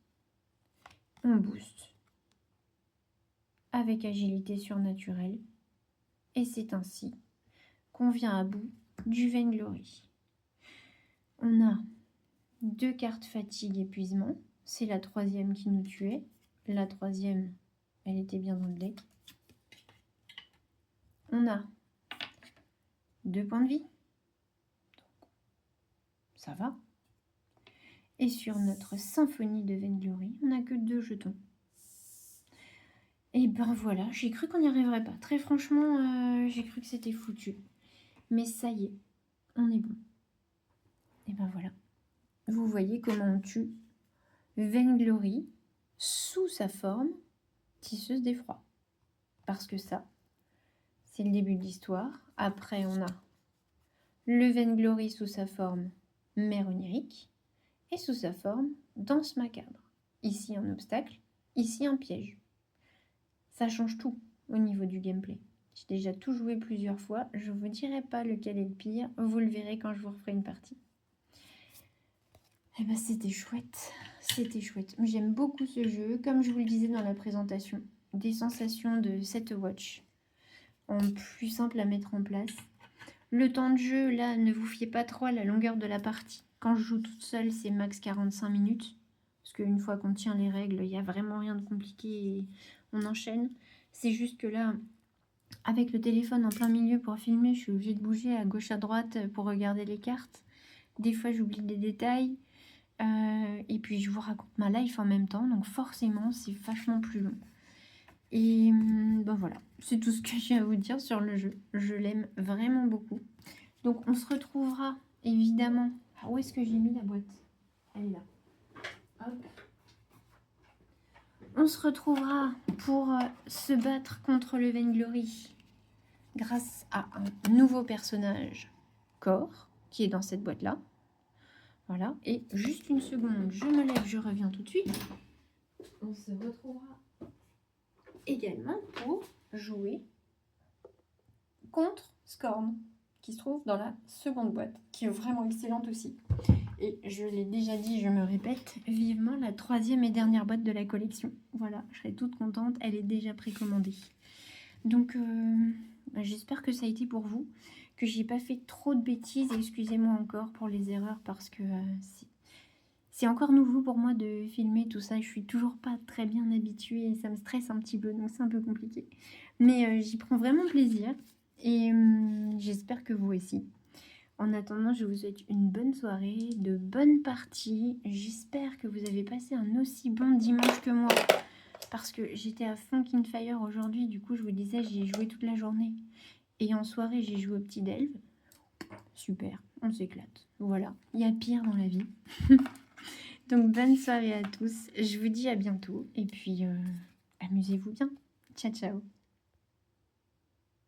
On booste avec agilité surnaturelle. Et c'est ainsi qu'on vient à bout du Vainglory. On a 2 cartes fatigue épuisement. C'est la 3e qui nous tuait. La 3e, elle était bien dans le deck. On a 2 points de vie. Ça va. Et sur notre symphonie de Vainglory, on n'a que 2 jetons. Et ben voilà, j'ai cru qu'on n'y arriverait pas. Très franchement, j'ai cru que c'était foutu. Mais ça y est, on est bon. Et ben voilà. Vous voyez comment on tue Vainglory sous sa forme tisseuse d'effroi. Parce que ça, c'est le début de l'histoire. Après, on a le Vainglory sous sa forme mère onirique et sous sa forme danse macabre. Ici un obstacle, ici un piège. Ça change tout au niveau du gameplay. J'ai déjà tout joué plusieurs fois, je vous dirai pas lequel est le pire, vous le verrez quand je vous referai une partie. Eh ben c'était chouette, c'était chouette. J'aime beaucoup ce jeu, comme je vous le disais dans la présentation. Des sensations de set watch, en plus simple à mettre en place. Le temps de jeu, là, ne vous fiez pas trop à la longueur de la partie. Quand je joue toute seule, c'est max 45 minutes. Parce qu'une fois qu'on tient les règles, il n'y a vraiment rien de compliqué et on enchaîne. C'est juste que là, avec le téléphone en plein milieu pour filmer, je suis obligée de bouger à gauche à droite pour regarder les cartes. Des fois, j'oublie des détails. Et puis, je vous raconte ma life en même temps. Donc, forcément, c'est vachement plus long. Et ben voilà, c'est tout ce que j'ai à vous dire sur le jeu. Je l'aime vraiment beaucoup. Donc, on se retrouvera évidemment... Ah, où est-ce que j'ai mis la boîte? Elle est là. Hop. On se retrouvera pour se battre contre le Vainglory grâce à un nouveau personnage, Cor, qui est dans cette boîte-là. Voilà, et juste une seconde, je me lève, je reviens tout de suite. On se retrouvera également pour jouer contre Scorn, qui se trouve dans la seconde boîte, qui est vraiment excellente aussi. Et je l'ai déjà dit, je me répète, vivement la 3e et dernière boîte de la collection. Voilà, je serai toute contente, elle est déjà précommandée. Donc, j'espère que ça a été pour vous, que j'ai pas fait trop de bêtises, et excusez-moi encore pour les erreurs, parce que c'est encore nouveau pour moi de filmer tout ça, je suis toujours pas très bien habituée, et ça me stresse un petit peu, donc c'est un peu compliqué. Mais j'y prends vraiment plaisir, et j'espère que vous aussi. En attendant, je vous souhaite une bonne soirée, de bonnes parties. J'espère que vous avez passé un aussi bon dimanche que moi. Parce que j'étais à fond Fire aujourd'hui. Du coup, je vous disais, j'y ai joué toute la journée. Et en soirée, j'ai joué au petit Delve. Super, on s'éclate. Voilà, il y a pire dans la vie. Donc, bonne soirée à tous. Je vous dis à bientôt. Et puis, amusez-vous bien. Ciao, ciao.